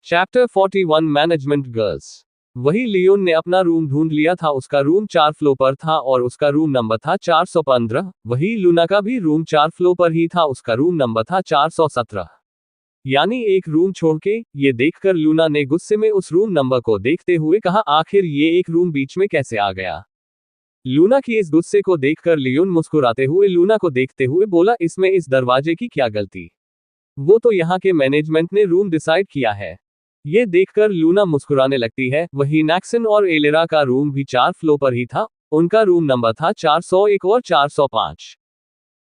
Chapter 41 management girls. वही Leone ने अपना रूम ढूंढ लिया था। उसका रूम 4 फ्लोर पर था और उसका रूम नंबर था 415। वही लूना का भी रूम 4 फ्लोर पर ही था। उसका रूम नंबर था 417। यानी एक रूम छोड़ के। ये देखकर लूना ने गुस्से में उस रूम नंबर को देखते हुए कहा, आखिर ये एक रूम बीच में कैसे आ गया। लूना की इस गुस्से को देखकर लियोन मुस्कुराते हुए लूना को देखते हुए बोला, इसमें इस दरवाजे की क्या गलती। वो तो यहाँ के मैनेजमेंट ने रूम डिसाइड किया है। ये देखकर लूना मुस्कुराने लगती है। वही नैक्सन और एलेरा का रूम भी 4 फ्लोर पर ही था। उनका रूम नंबर था 401 और 405।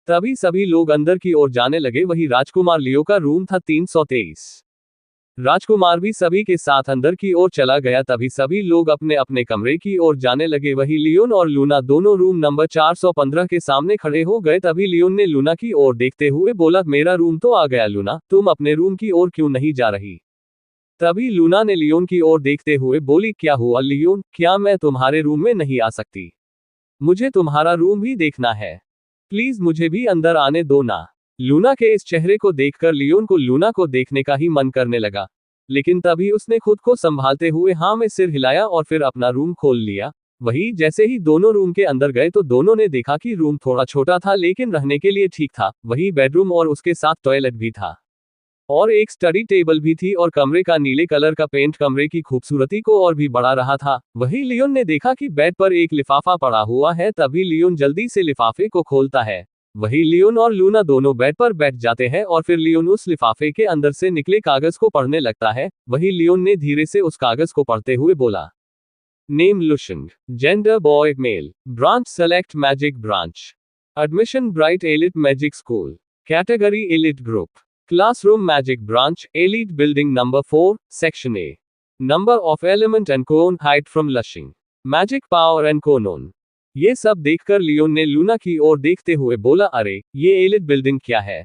तभी सभी लोग अंदर की ओर जाने लगे। वही राजकुमार लियो का रूम था 323। राजकुमार भी सभी के साथ अंदर की ओर चला गया। तभी सभी लोग अपने अपने कमरे की ओर जाने लगे। वही लियोन और लूना दोनों रूम नंबर 415 के सामने खड़े हो गए। तभी लियोन ने लूना की ओर देखते हुए बोला, मेरा रूम तो आ गया लूना, तुम अपने रूम की ओर क्यों नहीं जा रही। तभी लूना ने लियोन की ओर देखते हुए बोली, क्या हुआ लियोन, क्या मैं तुम्हारे रूम में नहीं आ सकती। मुझे तुम्हारा रूम भी देखना है। प्लीज मुझे भी अंदर आने दो ना। लूना के इस चेहरे को देखकर लियोन को लूना को देखने का ही मन करने लगा। लेकिन तभी उसने खुद को संभालते हुए हाँ में सिर हिलाया और फिर अपना रूम खोल लिया। वही जैसे ही दोनों रूम के अंदर गए तो दोनों ने देखा कि रूम थोड़ा छोटा था लेकिन रहने के लिए ठीक था। वही बेडरूम और उसके साथ टॉयलेट भी था और एक स्टडी टेबल भी थी और कमरे का नीले कलर का पेंट कमरे की खूबसूरती को और भी बढ़ा रहा था। वही लियोन ने देखा कि बेड पर एक लिफाफा पड़ा हुआ है। तभी लियोन जल्दी से लिफाफे को खोलता है। वही लियोन और लूना दोनों बेड पर बैठ जाते हैं और फिर लियोन उस लिफाफे के अंदर से निकले कागज को पढ़ने लगता है। वही लियोन ने धीरे से उस कागज को पढ़ते हुए बोला, नेम लुशिंग, gender boy male, branch select magic branch, admission bright elite magic school, category elite group, Classroom Magic Branch, Elite Building Number 4, Section A. Number of Element and Cone, Height from Lushing. Magic Power and Conon. ये सब देखकर Leone ने Luna की ओर देखते हुए बोला, अरे ये एलिट बिल्डिंग क्या है।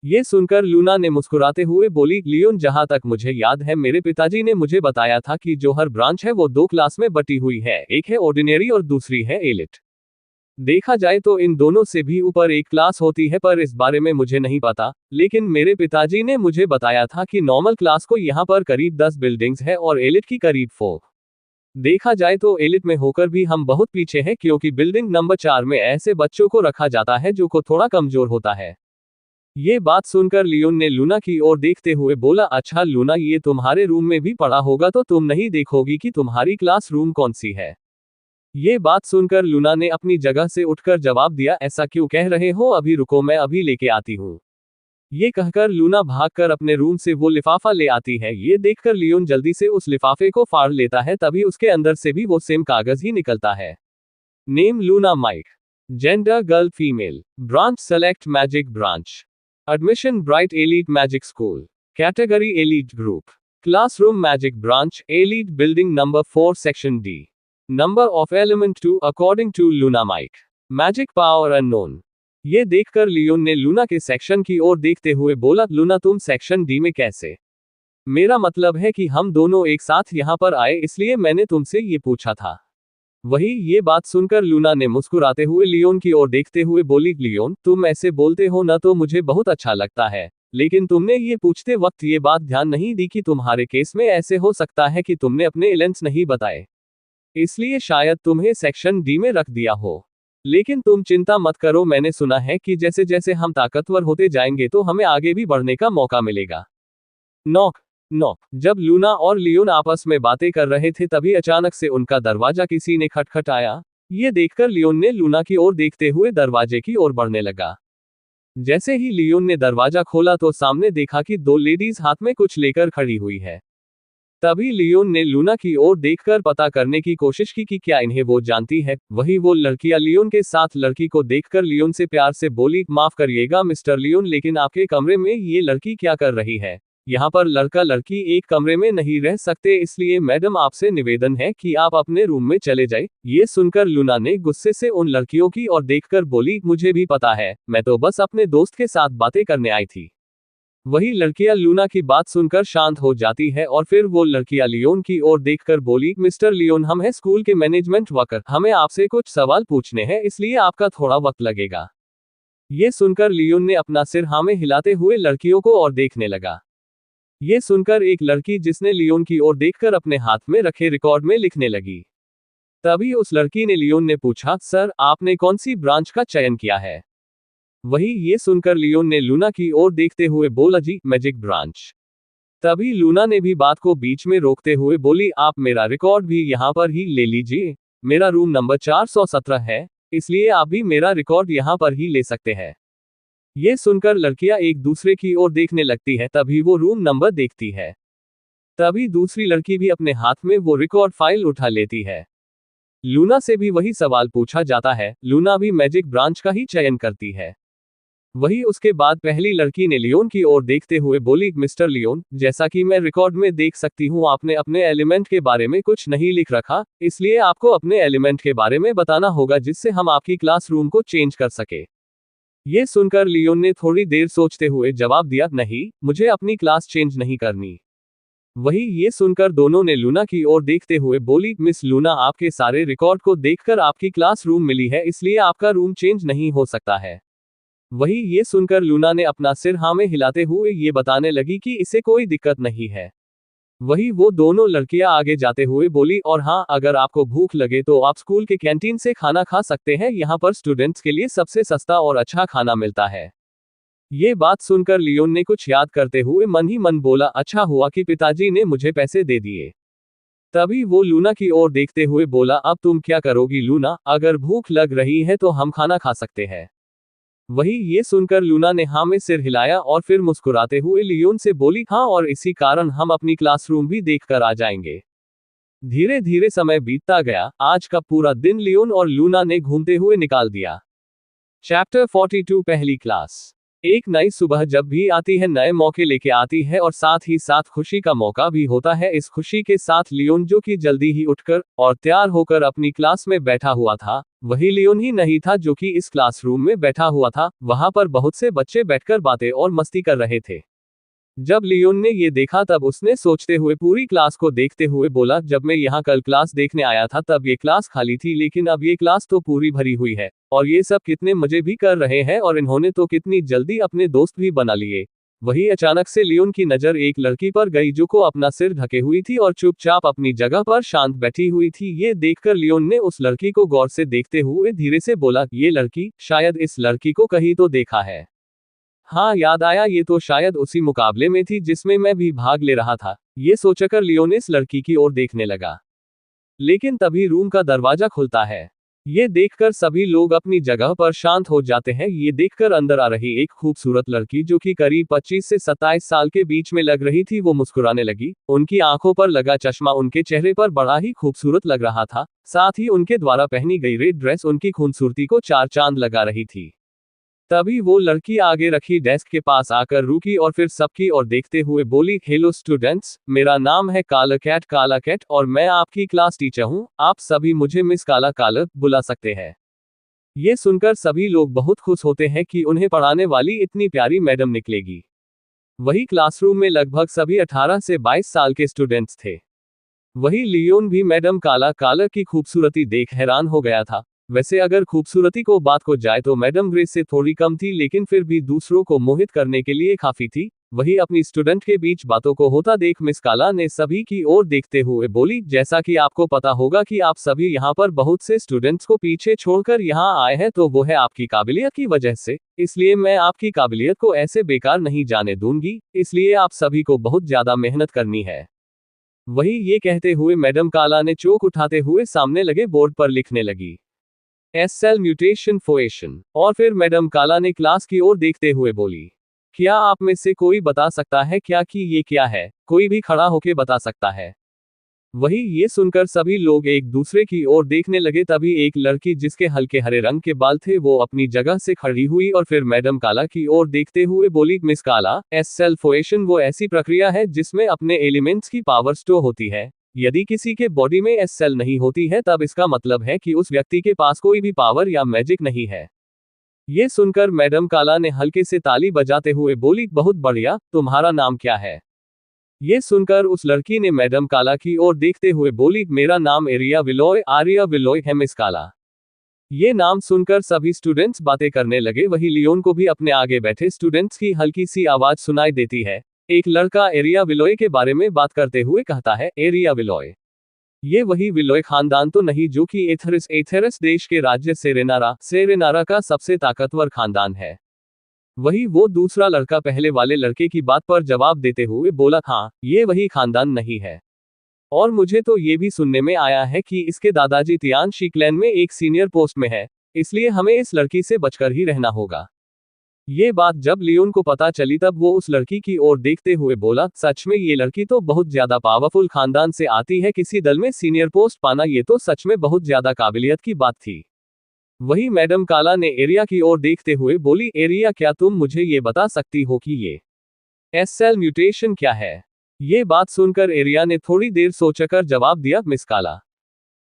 ये सुनकर लूना ने मुस्कुराते हुए बोली, लियोन जहां तक मुझे याद है मेरे पिताजी ने मुझे बताया था कि जो हर ब्रांच है वो 2 क्लास में बटी हुई है, एक है ऑर्डिनरी और दूसरी है एलिट। देखा जाए तो इन दोनों से भी ऊपर एक क्लास होती है, पर इस बारे में मुझे नहीं पता। लेकिन मेरे पिताजी ने मुझे बताया था कि नॉर्मल क्लास को यहाँ पर करीब 10 बिल्डिंग्स है और एलिट की करीब 4। देखा जाए तो एलिट में होकर भी हम बहुत पीछे हैं, क्योंकि बिल्डिंग नंबर 4 में ऐसे बच्चों को रखा जाता है जो को थोड़ा कमजोर होता है। ये बात सुनकर लियोन ने लूना की ओर देखते हुए बोला, अच्छा लूना, ये तुम्हारे रूम में भी पड़ा होगा तो तुम नहीं देखोगी कि तुम्हारी क्लास रूम कौन सी है। ये बात सुनकर लूना ने अपनी जगह से उठकर जवाब दिया, ऐसा क्यों कह रहे हो, अभी रुको मैं अभी लेके आती हूँ। ये कहकर लूना भागकर अपने रूम से वो लिफाफा ले आती है। ये देखकर लियोन जल्दी से उस लिफाफे को फाड़ लेता है। तभी उसके अंदर से भी वो सेम कागज ही निकलता है। Name Luna Mike, gender girl female, branch select magic branch, admission bright elite magic school, category elite group, classroom magic branch, elite building number 4 section D, number of element 2 according to Luna Mike, magic power unknown. ये देखकर Leone ने Luna के section की ओर देखते हुए बोला, Luna तुम section D में कैसे। मेरा मतलब है कि हम दोनों एक साथ यहाँ पर आए, इसलिए मैंने तुमसे ये पूछा था। वही ये बात सुनकर लूना ने मुस्कुराते हुए लियोन की ओर देखते हुए बोली, लियोन तुम ऐसे बोलते हो ना तो मुझे बहुत अच्छा लगता है, लेकिन तुमने ये पूछते वक्त ये बात ध्यान नहीं दी कि तुम्हारे केस में ऐसे हो सकता है कि तुमने अपने एलिमेंट्स नहीं बताए, इसलिए शायद तुम्हें सेक्शन डी में रख दिया हो। लेकिन तुम चिंता मत करो, मैंने सुना है कि जैसे जैसे हम ताकतवर होते जाएंगे तो हमें आगे भी बढ़ने का मौका मिलेगा। Knock knock. जब लूना और लियोन आपस में बातें कर रहे थे तभी अचानक से उनका दरवाजा किसी ने खटखटाया। ये देखकर लियोन ने लूना की ओर देखते हुए दरवाजे की ओर बढ़ने लगा। जैसे ही लियोन ने दरवाजा खोला तो सामने देखा कि 2 लेडीज हाथ में कुछ लेकर खड़ी हुई है। तभी लियोन ने लूना की ओर देखकर पता करने की कोशिश की कि क्या इन्हें वो जानती है। वही वो लड़कियां लियोन के साथ लड़की को देखकर लियोन से प्यार से बोली, माफ करिएगा मिस्टर लियोन, लेकिन आपके कमरे में ये लड़की क्या कर रही है। यहाँ पर लड़का लड़की एक कमरे में नहीं रह सकते, इसलिए मैडम आपसे निवेदन है कि आप अपने रूम में चले जाए। ये सुनकर लूना ने गुस्से से उन लड़कियों की ओर देखकर बोली, मुझे भी पता है, मैं तो बस अपने दोस्त के साथ बातें करने आई थी। वही लड़कियां लूना की बात सुनकर शांत हो जाती है और फिर वो लड़कियां लियोन की ओर देखकर बोली, मिस्टर लियोन हम हैं स्कूल के मैनेजमेंट वर्कर, हमें आपसे कुछ सवाल पूछने हैं, इसलिए आपका थोड़ा वक्त लगेगा। ये सुनकर लियोन ने अपना सिर हाँ में हिलाते हुए लड़कियों को और देखने लगा। ये सुनकर एक लड़की जिसने लियोन की ओर देखकर अपने हाथ में रखे रिकॉर्ड में लिखने लगी। तभी उस लड़की ने लियोन ने पूछा, सर आपने कौन सी ब्रांच का चयन किया है? वही ये सुनकर लियोन ने लूना की ओर देखते हुए बोला, जी मैजिक ब्रांच। तभी लूना ने भी बात को बीच में रोकते हुए बोली, आप मेरा रिकॉर्ड भी यहाँ पर ही ले लीजिए, मेरा रूम नंबर 417 है, इसलिए आप भी मेरा रिकॉर्ड यहाँ पर ही ले सकते हैं। ये सुनकर लड़कियां एक दूसरे की ओर देखने लगती है, तभी वो रूम नंबर देखती है। तभी दूसरी लड़की भी अपने हाथ में वो रिकॉर्ड फाइल उठा लेती है। लूना से भी वही सवाल पूछा जाता है, लूना भी मैजिक ब्रांच का ही चयन करती है। वही उसके बाद पहली लड़की ने लियोन की ओर देखते हुए बोली, मिस्टर लियोन, जैसा कि मैं रिकॉर्ड में देख सकती हूँ आपने अपने एलिमेंट के बारे में कुछ नहीं लिख रखा, इसलिए आपको अपने एलिमेंट के बारे में बताना होगा जिससे हम आपकी क्लासरूम को चेंज कर सके। ये सुनकर लियोन ने थोड़ी देर सोचते हुए जवाब दिया, नहीं, मुझे अपनी क्लास चेंज नहीं करनी। वही ये सुनकर दोनों ने लूना की ओर देखते हुए बोली, मिस लूना, आपके सारे रिकॉर्ड को देखकर आपकी क्लासरूम मिली है, इसलिए आपका रूम चेंज नहीं हो सकता है। वही ये सुनकर लूना ने अपना सिर हाँ में हिलाते हुए ये बताने लगी कि इसे कोई दिक्कत नहीं है। वही वो दोनों लड़कियां आगे जाते हुए बोली, और हाँ, अगर आपको भूख लगे तो आप स्कूल के कैंटीन से खाना खा सकते हैं, यहाँ पर स्टूडेंट्स के लिए सबसे सस्ता और अच्छा खाना मिलता है। ये बात सुनकर लियोन ने कुछ याद करते हुए मन ही मन बोला, अच्छा हुआ कि पिताजी ने मुझे पैसे दे दिए। तभी वो लूना की ओर देखते हुए बोला, अब तुम क्या करोगी लूना, अगर भूख लग रही है तो हम खाना खा सकते हैं। वही ये सुनकर लूना ने हाँ में सिर हिलाया और फिर मुस्कुराते हुए लियोन से बोली, हाँ, और इसी कारण हम अपनी क्लासरूम भी देखकर आ जाएंगे। धीरे धीरे समय बीतता गया, आज का पूरा दिन लियोन और लूना ने घूमते हुए निकाल दिया। चैप्टर 42 पहली क्लास। एक नई सुबह जब भी आती है नए मौके लेके आती है और साथ ही साथ खुशी का मौका भी होता है। इस खुशी के साथ लियोन, जो कि जल्दी ही उठकर और तैयार होकर अपनी क्लास में बैठा हुआ था, वही लियोन ही नहीं था जो कि इस क्लासरूम में बैठा हुआ था। वहां पर बहुत से बच्चे बैठकर बातें और मस्ती कर रहे थे। जब लियोन ने ये देखा तब उसने सोचते हुए पूरी क्लास को देखते हुए बोला, जब मैं यहाँ कल क्लास देखने आया था तब ये क्लास खाली थी, लेकिन अब ये क्लास तो पूरी भरी हुई है और ये सब कितने मजे भी कर रहे हैं और इन्होंने तो कितनी जल्दी अपने दोस्त भी बना लिए। वही अचानक से लियोन की नजर एक लड़की पर गई जो को अपना सिर ढके हुई थी और चुपचाप अपनी जगह पर शांत बैठी हुई थी। ये देखकर लियोन ने उस लड़की को गौर से देखते हुए धीरे से बोला, ये लड़की, शायद इस लड़की को कहीं तो देखा है। हाँ, याद आया, ये तो शायद उसी मुकाबले में थी जिसमें मैं भी भाग ले रहा था। ये सोचकर लियोन इस लड़की की ओर देखने लगा, लेकिन तभी रूम का दरवाजा खुलता है। ये देखकर सभी लोग अपनी जगह पर शांत हो जाते हैं। ये देखकर अंदर आ रही एक खूबसूरत लड़की जो कि करीब 25 से 27 साल के बीच में लग रही थी, वो मुस्कुराने लगी। उनकी आंखों पर लगा चश्मा उनके चेहरे पर बड़ा ही खूबसूरत लग रहा था। साथ ही उनके द्वारा पहनी गई रेड ड्रेस उनकी खूबसूरती को चार चांद लगा रही थी। तभी वो लड़की आगे रखी डेस्क के पास आकर रुकी और फिर सबकी ओर देखते हुए बोली, हेलो स्टूडेंट्स, मेरा नाम है काला कैट और मैं आपकी क्लास टीचर हूँ। आप सभी मुझे मिस काला बुला सकते हैं। ये सुनकर सभी लोग बहुत खुश होते हैं कि उन्हें पढ़ाने वाली इतनी प्यारी मैडम निकलेगी। वही क्लासरूम में लगभग सभी 18 से 22 साल के स्टूडेंट्स थे। वही लियोन भी मैडम काला की खूबसूरती देख हैरान हो गया था। वैसे अगर खूबसूरती को बात को जाए तो मैडम ग्रेस से थोड़ी कम थी, लेकिन फिर भी दूसरों को मोहित करने के लिए काफी थी। वही अपनी स्टूडेंट के बीच बातों को होता देख मिस काला ने सभी की ओर देखते हुए बोली, जैसा कि आपको पता होगा कि आप सभी यहाँ पर बहुत से स्टूडेंट्स को पीछे छोड़कर यहाँ आए हैं, तो वो है आपकी काबिलियत की वजह से। इसलिए मैं आपकी काबिलियत को ऐसे बेकार नहीं जाने दूंगी, इसलिए आप सभी को बहुत ज्यादा मेहनत करनी है। वही ये कहते हुए मैडम काला ने चौक उठाते हुए सामने लगे बोर्ड पर लिखने लगी, एस-सेल म्यूटेशन फोएशन। और फिर मैडम काला ने क्लास की ओर देखते हुए बोली, क्या आप में से कोई बता सकता है क्या कि ये क्या है? कोई भी खड़ा होके बता सकता है। वही ये सुनकर सभी लोग एक दूसरे की ओर देखने लगे। तभी एक लड़की जिसके हल्के हरे रंग के बाल थे वो अपनी जगह से खड़ी हुई और फिर मैडम काला की ओर देखते हुए बोली, मिस काला, एस-सेल फोएशन वो ऐसी प्रक्रिया है जिसमें अपने एलिमेंट्स की पावर स्टोर होती है। यदि किसी के बॉडी में एस-सेल नहीं होती है तब इसका मतलब है कि उस व्यक्ति के पास कोई भी पावर या मैजिक नहीं है। ये सुनकर मैडम काला ने हल्के से ताली बजाते हुए बोली, बहुत बढ़िया, तुम्हारा नाम क्या है? ये सुनकर उस लड़की ने मैडम काला की ओर देखते हुए बोली, मेरा नाम आर्या विलोय है मिस काला। ये नाम सुनकर सभी स्टूडेंट्स बातें करने लगे। वही लियोन को भी अपने आगे बैठे स्टूडेंट्स की हल्की सी आवाज सुनाई देती है। एक लड़का एरिया विलोय के बारे में बात करते हुए कहता है, एरिया विलोय, ये वही विलोय खानदान तो नहीं जो कि एथेरस देश के राज्य सेरेनारा का सबसे ताकतवर खानदान है। वही वो दूसरा लड़का पहले वाले लड़के की बात पर जवाब देते हुए बोला, हाँ, ये वही खानदान नहीं है। और मुझे तो ये भी सुनने में आया है कि इसके दादाजी तियान शी क्लैन में एक सीनियर पोस्ट में है, इसलिए हमें इस लड़की से बचकर ही रहना होगा। ये बात जब लियोन को पता चली तब वो उस लड़की की ओर देखते हुए बोला, सच में ये लड़की तो बहुत ज्यादा पावरफुल खानदान से आती है, किसी दल में सीनियर पोस्ट पाना ये तो सच में बहुत ज्यादा काबिलियत की बात थी। वही मैडम काला ने एरिया की ओर देखते हुए बोली, एरिया, क्या तुम मुझे ये बता सकती हो कि ये एस सेल म्यूटेशन क्या है? ये बात सुनकर एरिया ने थोड़ी देर सोचकर जवाब दिया, मिस काला,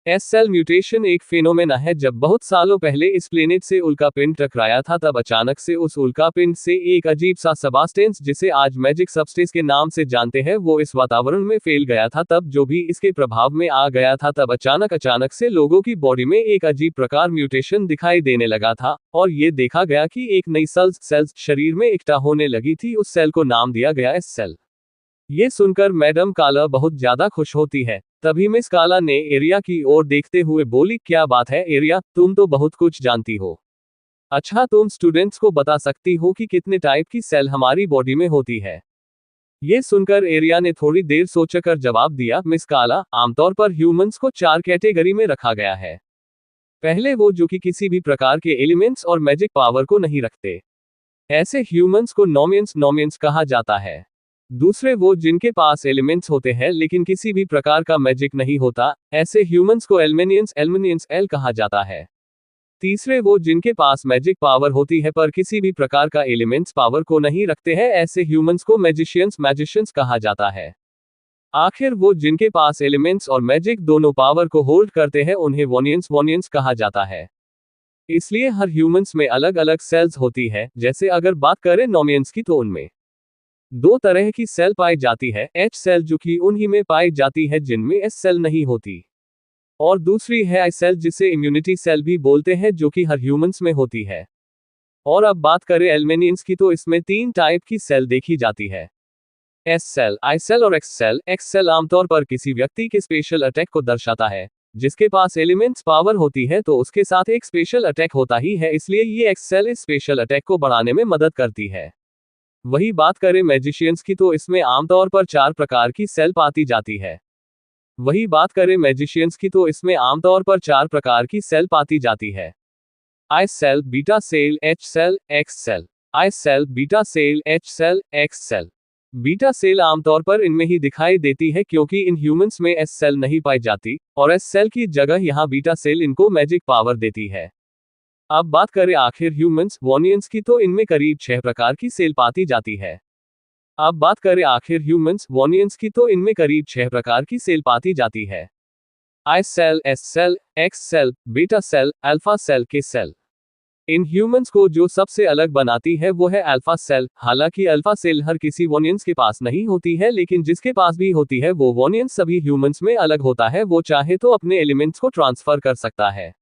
एस सेल म्यूटेशन एक फेनोमेना है। जब बहुत सालों पहले इस प्लेनेट से उल्कापिंड टकराया था तब अचानक से उस उल्कापिंड से एक अजीब सा सबस्टेंस, जिसे आज मैजिक सबस्टेंस के नाम से जानते हैं, वो इस वातावरण में फैल गया था। तब जो भी इसके प्रभाव में आ गया था तब अचानक से लोगों की बॉडी में एक अजीब प्रकार म्यूटेशन दिखाई देने लगा था और ये देखा गया कि एक नई सेल्स शरीर में इकट्ठा होने लगी थी। उस सेल को नाम दिया गया एस सेल। ये सुनकर मैडम काला बहुत ज्यादा खुश होती है। तभी मिस काला ने एरिया की ओर देखते हुए बोली, क्या बात है एरिया, तुम तो बहुत कुछ जानती हो। अच्छा, तुम स्टूडेंट्स को बता सकती हो कि कितने टाइप की सेल हमारी बॉडी में होती है? ये सुनकर एरिया ने थोड़ी देर सोचकर जवाब दिया, मिस काला, आमतौर पर ह्यूमंस को 4 कैटेगरी में रखा गया है। पहले वो जो कि किसी भी प्रकार के एलिमेंट्स और मैजिक पावर को नहीं रखते, ऐसे ह्यूमंस को नोमियंस कहा जाता है। दूसरे वो जिनके पास एलिमेंट्स होते हैं लेकिन किसी भी प्रकार का मैजिक नहीं होता, ऐसे ह्यूमंस को एल्मेनियंस एल कहा जाता है। तीसरे वो जिनके पास मैजिक पावर होती है पर किसी भी प्रकार का एलिमेंट्स पावर को नहीं रखते हैं, ऐसे ह्यूमंस को मैजिशियंस कहा जाता है। आखिर वो जिनके पास एलिमेंट्स और मैजिक दोनों पावर को होल्ड करते हैं, उन्हें वोनियंस कहा जाता है। इसलिए हर ह्यूमंस में अलग अलग सेल्स होती है। जैसे अगर बात करें नोमियंस की तो उनमें 2 तरह की सेल पाई जाती है, एच सेल जो कि उन्हीं में पाई जाती है जिनमें एस सेल नहीं होती, और दूसरी है आई सेल जिसे इम्यूनिटी सेल भी बोलते हैं जो कि हर ह्यूमंस में होती है। और अब बात करें एल्मेनियंस की तो इसमें 3 टाइप की सेल देखी जाती है, एस सेल, आई सेल और एक्स सेल। एक्स सेल आमतौर पर किसी व्यक्ति के स्पेशल अटैक को दर्शाता है। जिसके पास एलिमेंट्स पावर होती है तो उसके साथ एक स्पेशल अटैक होता ही है, इसलिए ये एक्स सेल इस स्पेशल अटैक को बढ़ाने में मदद करती है। वही बात करें मैजिशियंस की तो इसमें आमतौर पर 4 प्रकार की सेल पाती जाती है। वही बात करें मैजिशियंस की तो इसमें आमतौर पर 4 प्रकार की सेल पाती जाती है, I cell, beta cell, H cell, X cell. I cell, beta cell, H cell, X cell. Beta cell आमतौर पर इनमें ही दिखाई देती है क्योंकि इन ह्यूमंस में एस सेल नहीं पाई जाती, और एस सेल की जगह यहाँ बीटा सेल इनको मैजिक पावर देती है। अब बात करें आखिर ह्यूमंस वोनियंस की तो इनमें करीब 6 प्रकार की सेल पाती जाती है। अब बात करें आखिर ह्यूमंस वोनियंस की तो इनमें करीब 6 प्रकार की सेल पाती जाती है, I cell, S cell, X cell, beta cell, alpha cell, K cell. इन ह्यूमंस को जो सबसे अलग बनाती है वो है अल्फा सेल। हालांकि अल्फा सेल हर किसी वोनियंस के पास नहीं होती है, लेकिन जिसके पास भी होती है वो वोनियंस सभी ह्यूमंस में अलग होता है। वो चाहे तो अपने एलिमेंट्स को ट्रांसफर कर सकता है।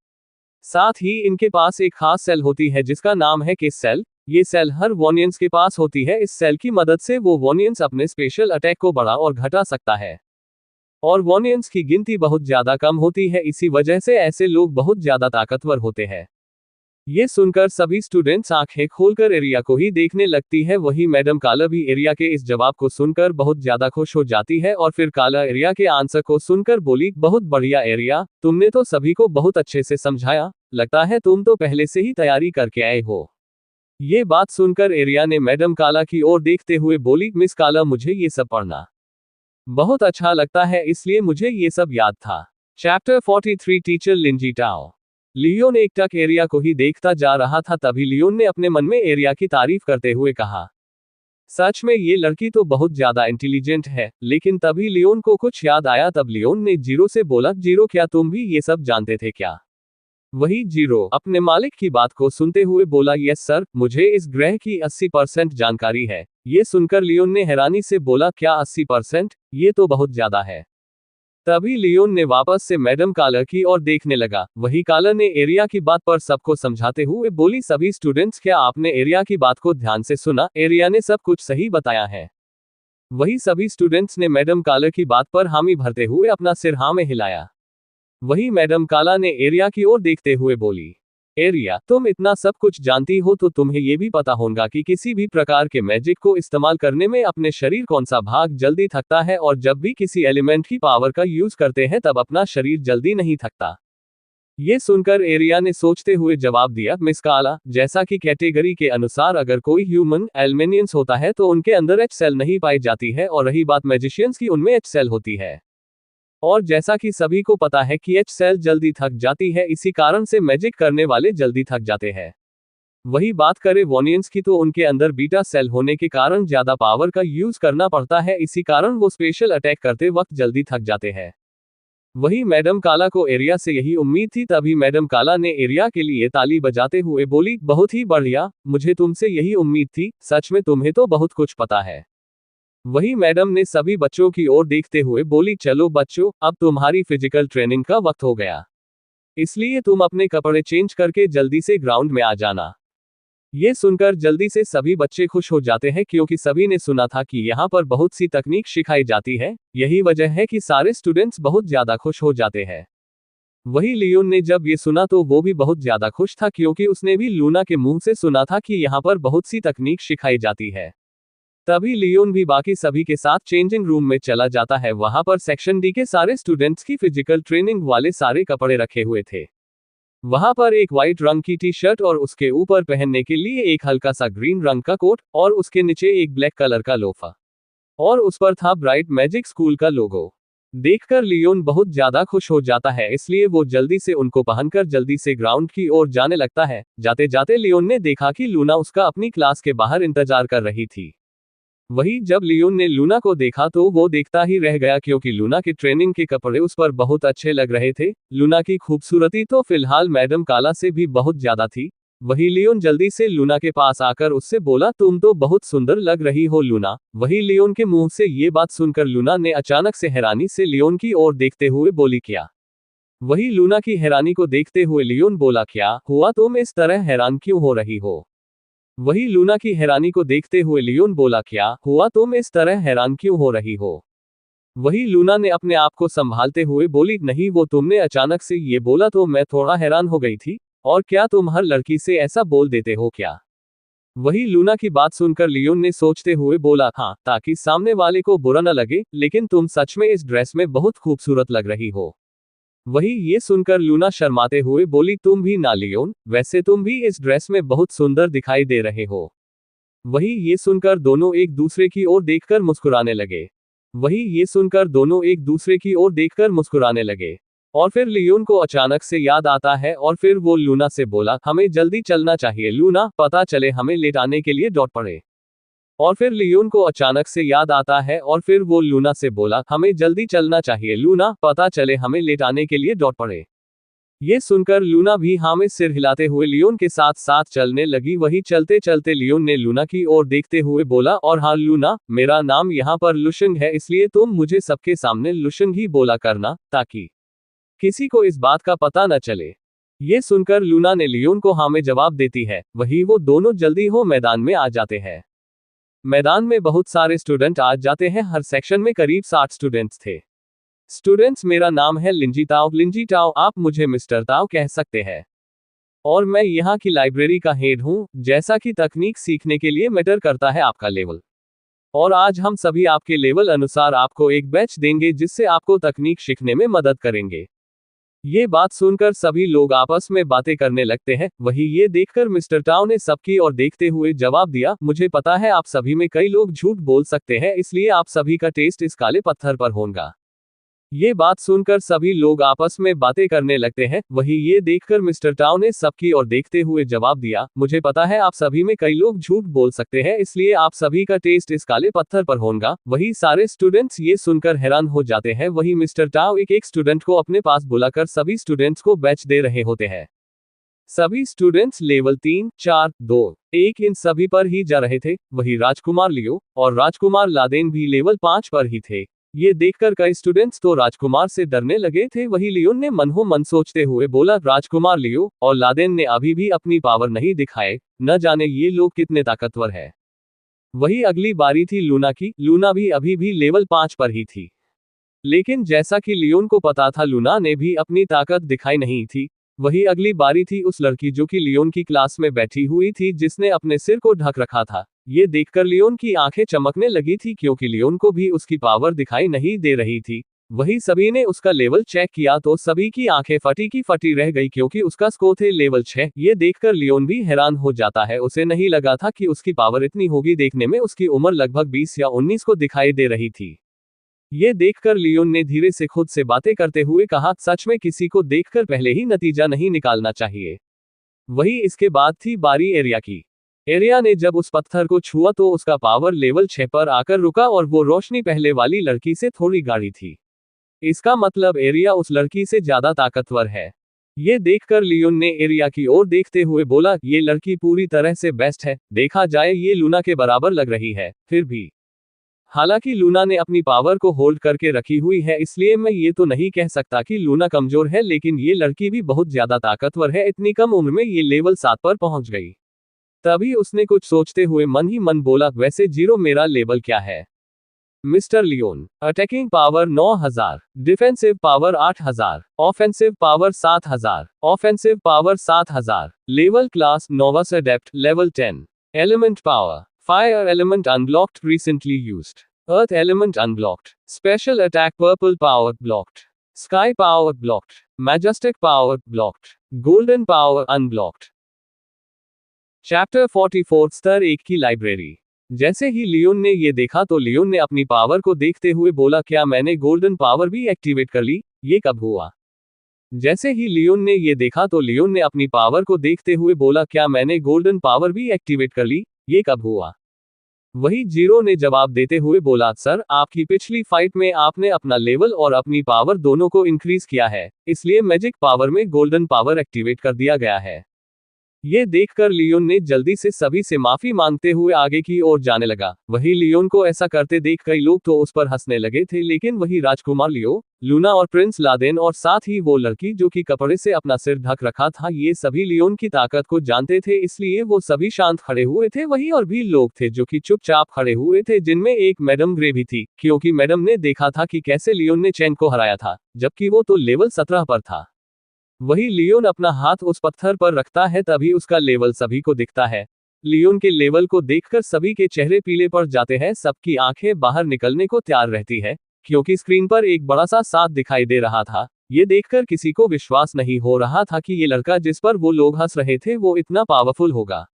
साथ ही इनके पास एक खास सेल होती है जिसका नाम है के सेल। ये सेल हर वोनियंस के पास होती है। इस सेल की मदद से वो वोनियंस अपने स्पेशल अटैक को बढ़ा और घटा सकता है, और वोनियंस की गिनती बहुत ज्यादा कम होती है। इसी वजह से ऐसे लोग बहुत ज्यादा ताकतवर होते हैं। ये सुनकर सभी स्टूडेंट्स आंखें खोलकर एरिया को ही देखने लगती है। वही मैडम काला भी एरिया के इस जवाब को सुनकर बहुत ज्यादा खुश हो जाती है, और फिर काला एरिया के आंसर को सुनकर बोली, बहुत बढ़िया एरिया, तुमने तो सभी को बहुत अच्छे से समझाया, लगता है तुम तो पहले से ही तैयारी करके आए हो। ये बात सुनकर एरिया ने मैडम काला की ओर देखते हुए बोली, मिस काला, मुझे ये सब पढ़ना बहुत अच्छा लगता है, इसलिए मुझे ये सब याद था। Chapter 43 teacher Linji Tao. Leon एकटक एरिया को ही देखता जा रहा था। तभी लियोन ने अपने मन में एरिया की तारीफ करते हुए कहा, सच में ये लड़की तो बहुत ज्यादा इंटेलिजेंट है। लेकिन तभी लियोन को कुछ याद आया। तब लियोन ने जीरो से बोला, जीरो, क्या तुम भी ये सब जानते थे क्या? वही जीरो अपने मालिक की बात को सुनते हुए बोला, यस सर, मुझे इस ग्रह की 80% जानकारी है। ये सुनकर लियोन ने हैरानी से बोला, क्या 80%? ये तो बहुत ज्यादा है। तभी लियोन ने वापस से मैडम काला की ओर देखने लगा। वही काला ने एरिया की बात पर सबको समझाते हुए बोली, सभी स्टूडेंट्स, क्या आपने एरिया की बात को ध्यान से सुना? एरिया ने सब कुछ सही बताया है। वही सभी स्टूडेंट्स ने मैडम काला की बात पर हामी भरते हुए अपना सिर हाँ में हिलाया। वही मैडम काला ने एरिया की ओर देखते हुए बोली, एरिया, तुम इतना सब कुछ जानती हो तो तुम्हें ये भी पता होगा कि किसी भी प्रकार के मैजिक को इस्तेमाल करने में अपने शरीर कौन सा भाग जल्दी थकता है, और जब भी किसी एलिमेंट की पावर का यूज करते हैं तब अपना शरीर जल्दी नहीं थकता। ये सुनकर एरिया ने सोचते हुए जवाब दिया, मिस काला, जैसा कि कैटेगरी के अनुसार अगर कोई ह्यूमन एल्मेनियंस होता है तो उनके अंदर एच सेल नहीं पाई जाती है, और रही बात मैजिशियंस की, उनमें एच सेल होती है। और जैसा कि सभी को पता है कि एच सेल जल्दी थक जाती है, इसी कारण से मैजिक करने वाले जल्दी थक जाते हैं। वही बात करें वॉनियंस की तो उनके अंदर बीटा सेल होने के कारण ज्यादा पावर का यूज करना पड़ता है, इसी कारण वो स्पेशल अटैक करते वक्त जल्दी थक जाते हैं। वही मैडम काला को एरिया से यही उम्मीद थी, तभी मैडम काला ने एरिया के लिए ताली बजाते हुए बोली, बहुत ही बढ़िया, मुझे तुमसे यही उम्मीद थी, सच में तुम्हें तो बहुत कुछ पता है। वही मैडम ने सभी बच्चों की ओर देखते हुए बोली, चलो बच्चों, अब तुम्हारी फिजिकल ट्रेनिंग का वक्त हो गया, इसलिए तुम अपने कपड़े चेंज करके जल्दी से ग्राउंड में आ जाना। ये सुनकर जल्दी से सभी बच्चे खुश हो जाते हैं, क्योंकि सभी ने सुना था कि यहाँ पर बहुत सी तकनीक सिखाई जाती है, यही वजह है कि सारे स्टूडेंट्स बहुत ज्यादा खुश हो जाते हैं। वही लियोन ने जब ये सुना तो वो भी बहुत ज्यादा खुश था, क्योंकि उसने भी लूना के मुंह से सुना था कि यहाँ पर बहुत सी तकनीक सिखाई जाती है। तभी लियोन भी बाकी सभी के साथ चेंजिंग रूम में चला जाता है। वहां पर सेक्शन डी के सारे स्टूडेंट्स की फिजिकल ट्रेनिंग वाले सारे कपड़े रखे हुए थे। वहां पर एक व्हाइट रंग की टी शर्ट और उसके ऊपर पहनने के लिए एक हल्का सा ग्रीन रंग का कोट, और उसके नीचे एक ब्लैक कलर का लोफा, और उस पर था ब्राइट मैजिक स्कूल का लोगो। देखकर लियोन बहुत ज्यादा खुश हो जाता है, इसलिए वो जल्दी से उनको पहनकर जल्दी से ग्राउंड की ओर जाने लगता है। जाते जाते लियोन ने देखा कि लूना उसका अपनी क्लास के बाहर इंतजार कर रही थी। वही जब लियोन ने लूना को देखा तो वो देखता ही रह गया, क्योंकि लूना के ट्रेनिंग के कपड़े उस पर बहुत अच्छे लग रहे थे। लूना की खूबसूरती तो फिलहाल मैडम काला से भी बहुत ज्यादा थी। वही लियोन जल्दी से लूना के पास आकर उससे बोला, तुम तो बहुत सुंदर लग रही हो लूना। वही लियोन के मुंह से ये बात सुनकर लूना ने अचानक से हैरानी से लियोन की ओर देखते हुए बोली, क्या? वही लूना की हैरानी को देखते हुए लियोन बोला, क्या हुआ, तुम इस तरह हैरान क्यों हो रही हो? वही लूना की हैरानी को देखते हुए लियोन बोला, क्या हुआ, तुम इस तरह हैरान क्यों हो रही हो? वही लूना ने अपने आप को संभालते हुए बोली, नहीं, वो तुमने अचानक से ये बोला तो मैं थोड़ा हैरान हो गई थी। और क्या तुम हर लड़की से ऐसा बोल देते हो क्या? वही लूना की बात सुनकर लियोन ने सोचते हुए बोला, हाँ, ताकि सामने वाले को बुरा न लगे, लेकिन तुम सच में इस ड्रेस में बहुत खूबसूरत लग रही हो। वही ये सुनकर लूना शर्माते हुए बोली, तुम भी ना लियोन, वैसे तुम भी इस ड्रेस में बहुत सुंदर दिखाई दे रहे हो। वही ये सुनकर दोनों एक दूसरे की ओर देखकर मुस्कुराने लगे। वही ये सुनकर दोनों एक दूसरे की ओर देखकर मुस्कुराने लगे। और फिर लियोन को अचानक से याद आता है, और फिर वो लूना से बोला, हमें जल्दी चलना चाहिए लूना, पता चले हमें लेट आने के लिए दौड़ पड़े। और फिर लियोन को अचानक से याद आता है, और फिर वो लूना से बोला, हमें जल्दी चलना चाहिए लूना, पता चले हमें लेट आने के लिए दौड़ पड़े। ये सुनकर लूना भी हाँ में सिर हिलाते हुए लियोन के साथ साथ चलने लगी। वही चलते चलते लियोन ने लूना की ओर देखते हुए बोला, और हाँ लूना, मेरा नाम यहाँ पर लुशंग है, इसलिए तुम मुझे सबके सामने लुशंग ही बोला करना, ताकि किसी को इस बात का पता न चले। ये सुनकर लूना ने लियोन को हाँ में जवाब देती है। वही वो दोनों जल्दी हो मैदान में आ जाते हैं। मैदान में बहुत सारे स्टूडेंट आ जाते हैं, हर सेक्शन में करीब 60 स्टूडेंट्स थे। स्टूडेंट्स, मेरा नाम है लिंजी ताओ, आप मुझे मिस्टर ताओ कह सकते हैं। और मैं यहाँ की लाइब्रेरी का हेड हूँ। जैसा कि तकनीक सीखने के लिए मैटर करता है आपका लेवल, और आज हम सभी आपके लेवल अनुसार आपको एक बैच देंगे, जिससे आपको तकनीक सीखने में मदद करेंगे। ये बात सुनकर सभी लोग आपस में बातें करने लगते हैं। वही ये देखकर मिस्टर टाओ ने सबकी ओर देखते हुए जवाब दिया, मुझे पता है आप सभी में कई लोग झूठ बोल सकते हैं, इसलिए आप सभी का टेस्ट इस काले पत्थर पर होगा। ये बात सुनकर सभी लोग आपस में बातें करने लगते हैं। वही ये देखकर मिस्टर टाओ ने सबकी ओर देखते हुए जवाब दिया, मुझे पता है आप सभी में कई लोग झूठ बोल सकते हैं, इसलिए आप सभी का टेस्ट इस काले पत्थर पर होगा। वही सारे स्टूडेंट्स ये सुनकर हैरान हो जाते हैं। वही मिस्टर टाओ एक एक स्टूडेंट को अपने पास बुलाकर सभी स्टूडेंट्स को बैच दे रहे होते हैं। सभी स्टूडेंट्स लेवल 3, 4, 2, 1 इन सभी पर ही जा रहे थे। वही राजकुमार लियो और राजकुमार लादेन भी लेवल 5 पर ही थे। ये देखकर कई स्टूडेंट्स तो राजकुमार से डरने लगे थे। वही लियोन ने मनहो मन सोचते हुए बोला, राजकुमार लियो और लादेन ने अभी भी अपनी पावर नहीं दिखाए, न जाने ये लोग कितने ताकतवर है। वही अगली बारी थी लूना की। लूना भी अभी भी लेवल 5 पर ही थी। लेकिन जैसा कि लियोन को पता था, लूना ने भी अपनी ताकत दिखाई नहीं थी। वही अगली बारी थी उस लड़की जो कि लियोन की क्लास में बैठी हुई थी, जिसने अपने सिर को ढक रखा था। ये देखकर लियोन की आंखें चमकने लगी थी, क्योंकि लियोन को भी उसकी पावर दिखाई नहीं दे रही थी। वही सभी ने उसका लेवल चेक किया तो सभी की आंखें फटी की फटी रह गई, क्योंकि उसका स्कोर थे लेवल 6। ये देखकर लियोन भी हैरान हो जाता है। उसे नहीं लगा था कि उसकी पावर इतनी होगी। देखने में उसकी उम्र लगभग 20 या 19 को दिखाई दे रही थी। ये देखकर लियोन ने धीरे से खुद से बातें करते हुए कहा, सच में किसी को देखकर पहले ही नतीजा नहीं निकालना चाहिए। वही इसके बाद थी बारी एरिया की। एरिया ने जब उस पत्थर को छुआ तो उसका पावर लेवल 6 पर आकर रुका, और वो रोशनी पहले वाली लड़की से थोड़ी गाढ़ी थी। इसका मतलब एरिया उस लड़की से ज्यादा ताकतवर है। ये देखकर लियोन ने एरिया की ओर देखते हुए बोला, ये लड़की पूरी तरह से बेस्ट है। देखा जाए ये लूना के बराबर लग रही है। फिर भी हालांकि लूना ने अपनी पावर को होल्ड करके रखी हुई है, इसलिए मैं ये तो नहीं कह सकता कि लूना कमजोर है, लेकिन ये लड़की भी बहुत ज्यादा ताकतवर है। इतनी कम उम्र में ये लेवल 7 पर पहुंच गई। तभी उसने कुछ सोचते हुए मन ही मन बोला, वैसे जीरो मेरा लेवल क्या है? Mister Leon, attacking power 9000, defensive power 8000, offensive power 7000, offensive power 7000, level class novice adept level 10, element power Fire element unblocked, recently used. Earth element unblocked. Special attack purple power blocked. Sky power blocked. Majestic power blocked. Golden power unblocked. Chapter 44 स्तर 1 की library. जैसे ही Leone ने ये देखा तो Leone ने अपनी power को देखते हुए बोला, क्या मैंने गोल्डन पावर भी एक्टिवेट कर ली? ये कब हुआ? जैसे ही लियोन ने ये देखा तो लियोन ने अपनी पावर को देखते हुए बोला, क्या मैंने गोल्डन पावर भी एक्टिवेट कर ली? ये कब हुआ? वही जीरो ने जवाब देते हुए बोला, सर, आपकी पिछली फाइट में आपने अपना लेवल और अपनी पावर दोनों को इंक्रीज किया है, इसलिए मैजिक पावर में गोल्डन पावर एक्टिवेट कर दिया गया है। ये देखकर लियोन ने जल्दी से सभी से माफी मांगते हुए आगे की ओर जाने लगा। वही लियोन को ऐसा करते देख कई लोग तो उस पर हंसने लगे थे, लेकिन वही राजकुमार लियो, लूना और प्रिंस लादेन और साथ ही वो लड़की जो कि कपड़े से अपना सिर ढक रखा था, ये सभी लियोन की ताकत को जानते थे, इसलिए वो सभी शांत खड़े हुए थे। वही और भी लोग थे जो कि चुपचाप खड़े हुए थे, जिनमें एक मैडम ग्रे भी थी, क्योंकि मैडम ने देखा था कि कैसे लियोन ने चैन को हराया था, जबकि वो तो लेवल 17 पर था। वही लियोन अपना हाथ उस पत्थर पर रखता है, तभी उसका लेवल सभी को दिखता है। लियोन के लेवल को देखकर सभी के चेहरे पीले पड़ जाते हैं, सबकी आंखें बाहर निकलने को तैयार रहती है, क्योंकि स्क्रीन पर एक बड़ा सा 7 दिखाई दे रहा था। ये देखकर किसी को विश्वास नहीं हो रहा था कि ये लड़का जिस पर वो लोग हंस रहे थे वो इतना पावरफुल होगा।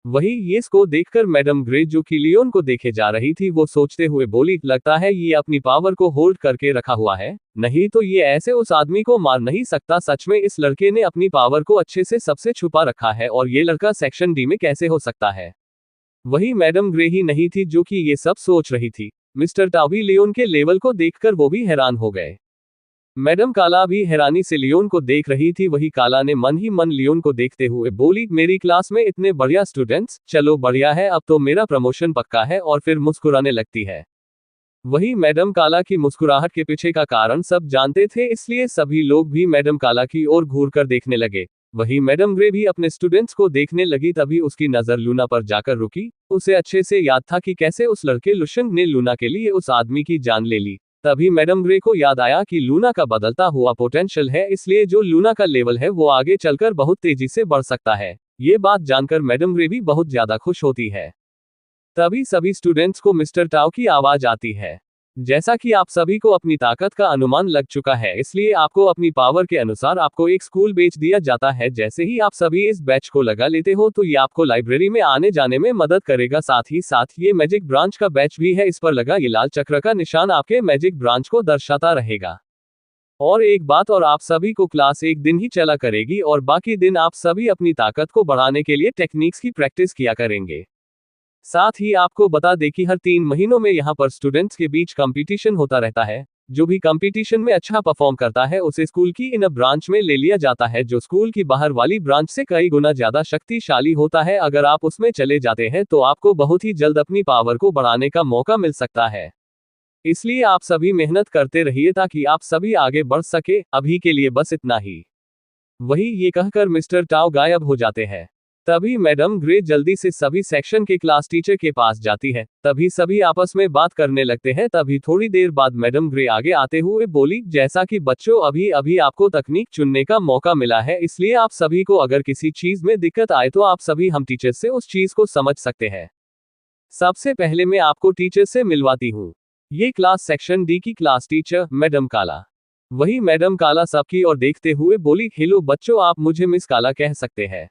वही ये को देखकर मैडम ग्रे जो कि लियोन को देखे जा रही थी, वो सोचते हुए बोली, लगता है ये अपनी पावर को होल्ड करके रखा हुआ है, नहीं तो ये ऐसे उस आदमी को मार नहीं सकता। सच में इस लड़के ने अपनी पावर को अच्छे से सबसे छुपा रखा है, और ये लड़का सेक्शन डी में कैसे हो सकता है? वही मैडम ग्रे ही नहीं थी जो कि ये सब सोच रही थी। मिस्टर टावी लियोन के लेवल को देखकर वो भी हैरान हो गए। मैडम काला भी हैरानी से लियोन को देख रही थी। वही काला ने मन ही मन लियोन को देखते हुए बोली, मेरी क्लास में इतने बढ़िया स्टूडेंट्स, चलो बढ़िया है, अब तो मेरा प्रमोशन पक्का है। और फिर मुस्कुराने लगती है। वही मैडम काला की मुस्कुराहट के पीछे का कारण सब जानते थे, इसलिए सभी लोग भी मैडम काला की ओर घूरकर देखने लगे। वही मैडम ग्रे भी अपने स्टूडेंट्स को देखने लगी, तभी उसकी नजर लूना पर जाकर रुकी। उसे अच्छे से याद था कि कैसे उस लड़के लुशंग ने लूना के लिए उस आदमी की जान ले ली। तभी मैडम ग्रे को याद आया कि लूना का बदलता हुआ पोटेंशियल है, इसलिए जो लूना का लेवल है वो आगे चलकर बहुत तेजी से बढ़ सकता है। ये बात जानकर मैडम ग्रे भी बहुत ज्यादा खुश होती है। तभी सभी स्टूडेंट्स को मिस्टर टाओ की आवाज आती है। जैसा कि आप सभी को अपनी ताकत का अनुमान लग चुका है, इसलिए आपको अपनी पावर के अनुसार आपको एक स्कूल बेच दिया जाता है। जैसे ही आप सभी इस बैच को लगा लेते हो तो ये आपको लाइब्रेरी में आने जाने में मदद करेगा। साथ ही साथ ये मैजिक ब्रांच का बैच भी है, इस पर लगा ये लाल चक्र का निशान आपके मैजिक ब्रांच को दर्शाता रहेगा। और एक बात और, आप सभी को क्लास एक दिन ही चला करेगी और बाकी दिन आप सभी अपनी ताकत को बढ़ाने के लिए टेक्निक्स की प्रैक्टिस किया करेंगे। साथ ही आपको बता दें कि हर 3 महीनों में यहाँ पर स्टूडेंट्स के बीच कंपटीशन होता रहता है। जो भी कंपटीशन में अच्छा परफॉर्म करता है उसे स्कूल की इन ब्रांच में ले लिया जाता है, जो स्कूल की बाहर वाली ब्रांच से कई गुना ज्यादा शक्तिशाली होता है। अगर आप उसमें चले जाते हैं तो आपको बहुत ही जल्द अपनी पावर को बढ़ाने का मौका मिल सकता है। इसलिए आप सभी मेहनत करते रहिए ताकि आप सभी आगे बढ़ सके। अभी के लिए बस इतना ही। वही ये कहकर मिस्टर टाओ गायब हो जाते हैं। तभी मैडम ग्रे जल्दी से सभी सेक्शन के क्लास टीचर के पास जाती है। तभी सभी आपस में बात करने लगते हैं। तभी थोड़ी देर बाद मैडम ग्रे आगे आते हुए बोली, जैसा कि बच्चों अभी अभी आपको तकनीक चुनने का मौका मिला है, इसलिए आप सभी को अगर किसी चीज में दिक्कत आए तो आप सभी हम टीचर से उस चीज को समझ सकते हैं। सबसे पहले मैं आपको टीचर से मिलवाती हूँ। ये क्लास सेक्शन डी की क्लास टीचर मैडम काला। वही मैडम काला सबकी ओर देखते हुए बोली, हेलो बच्चों, आप मुझे मिस काला कह सकते हैं।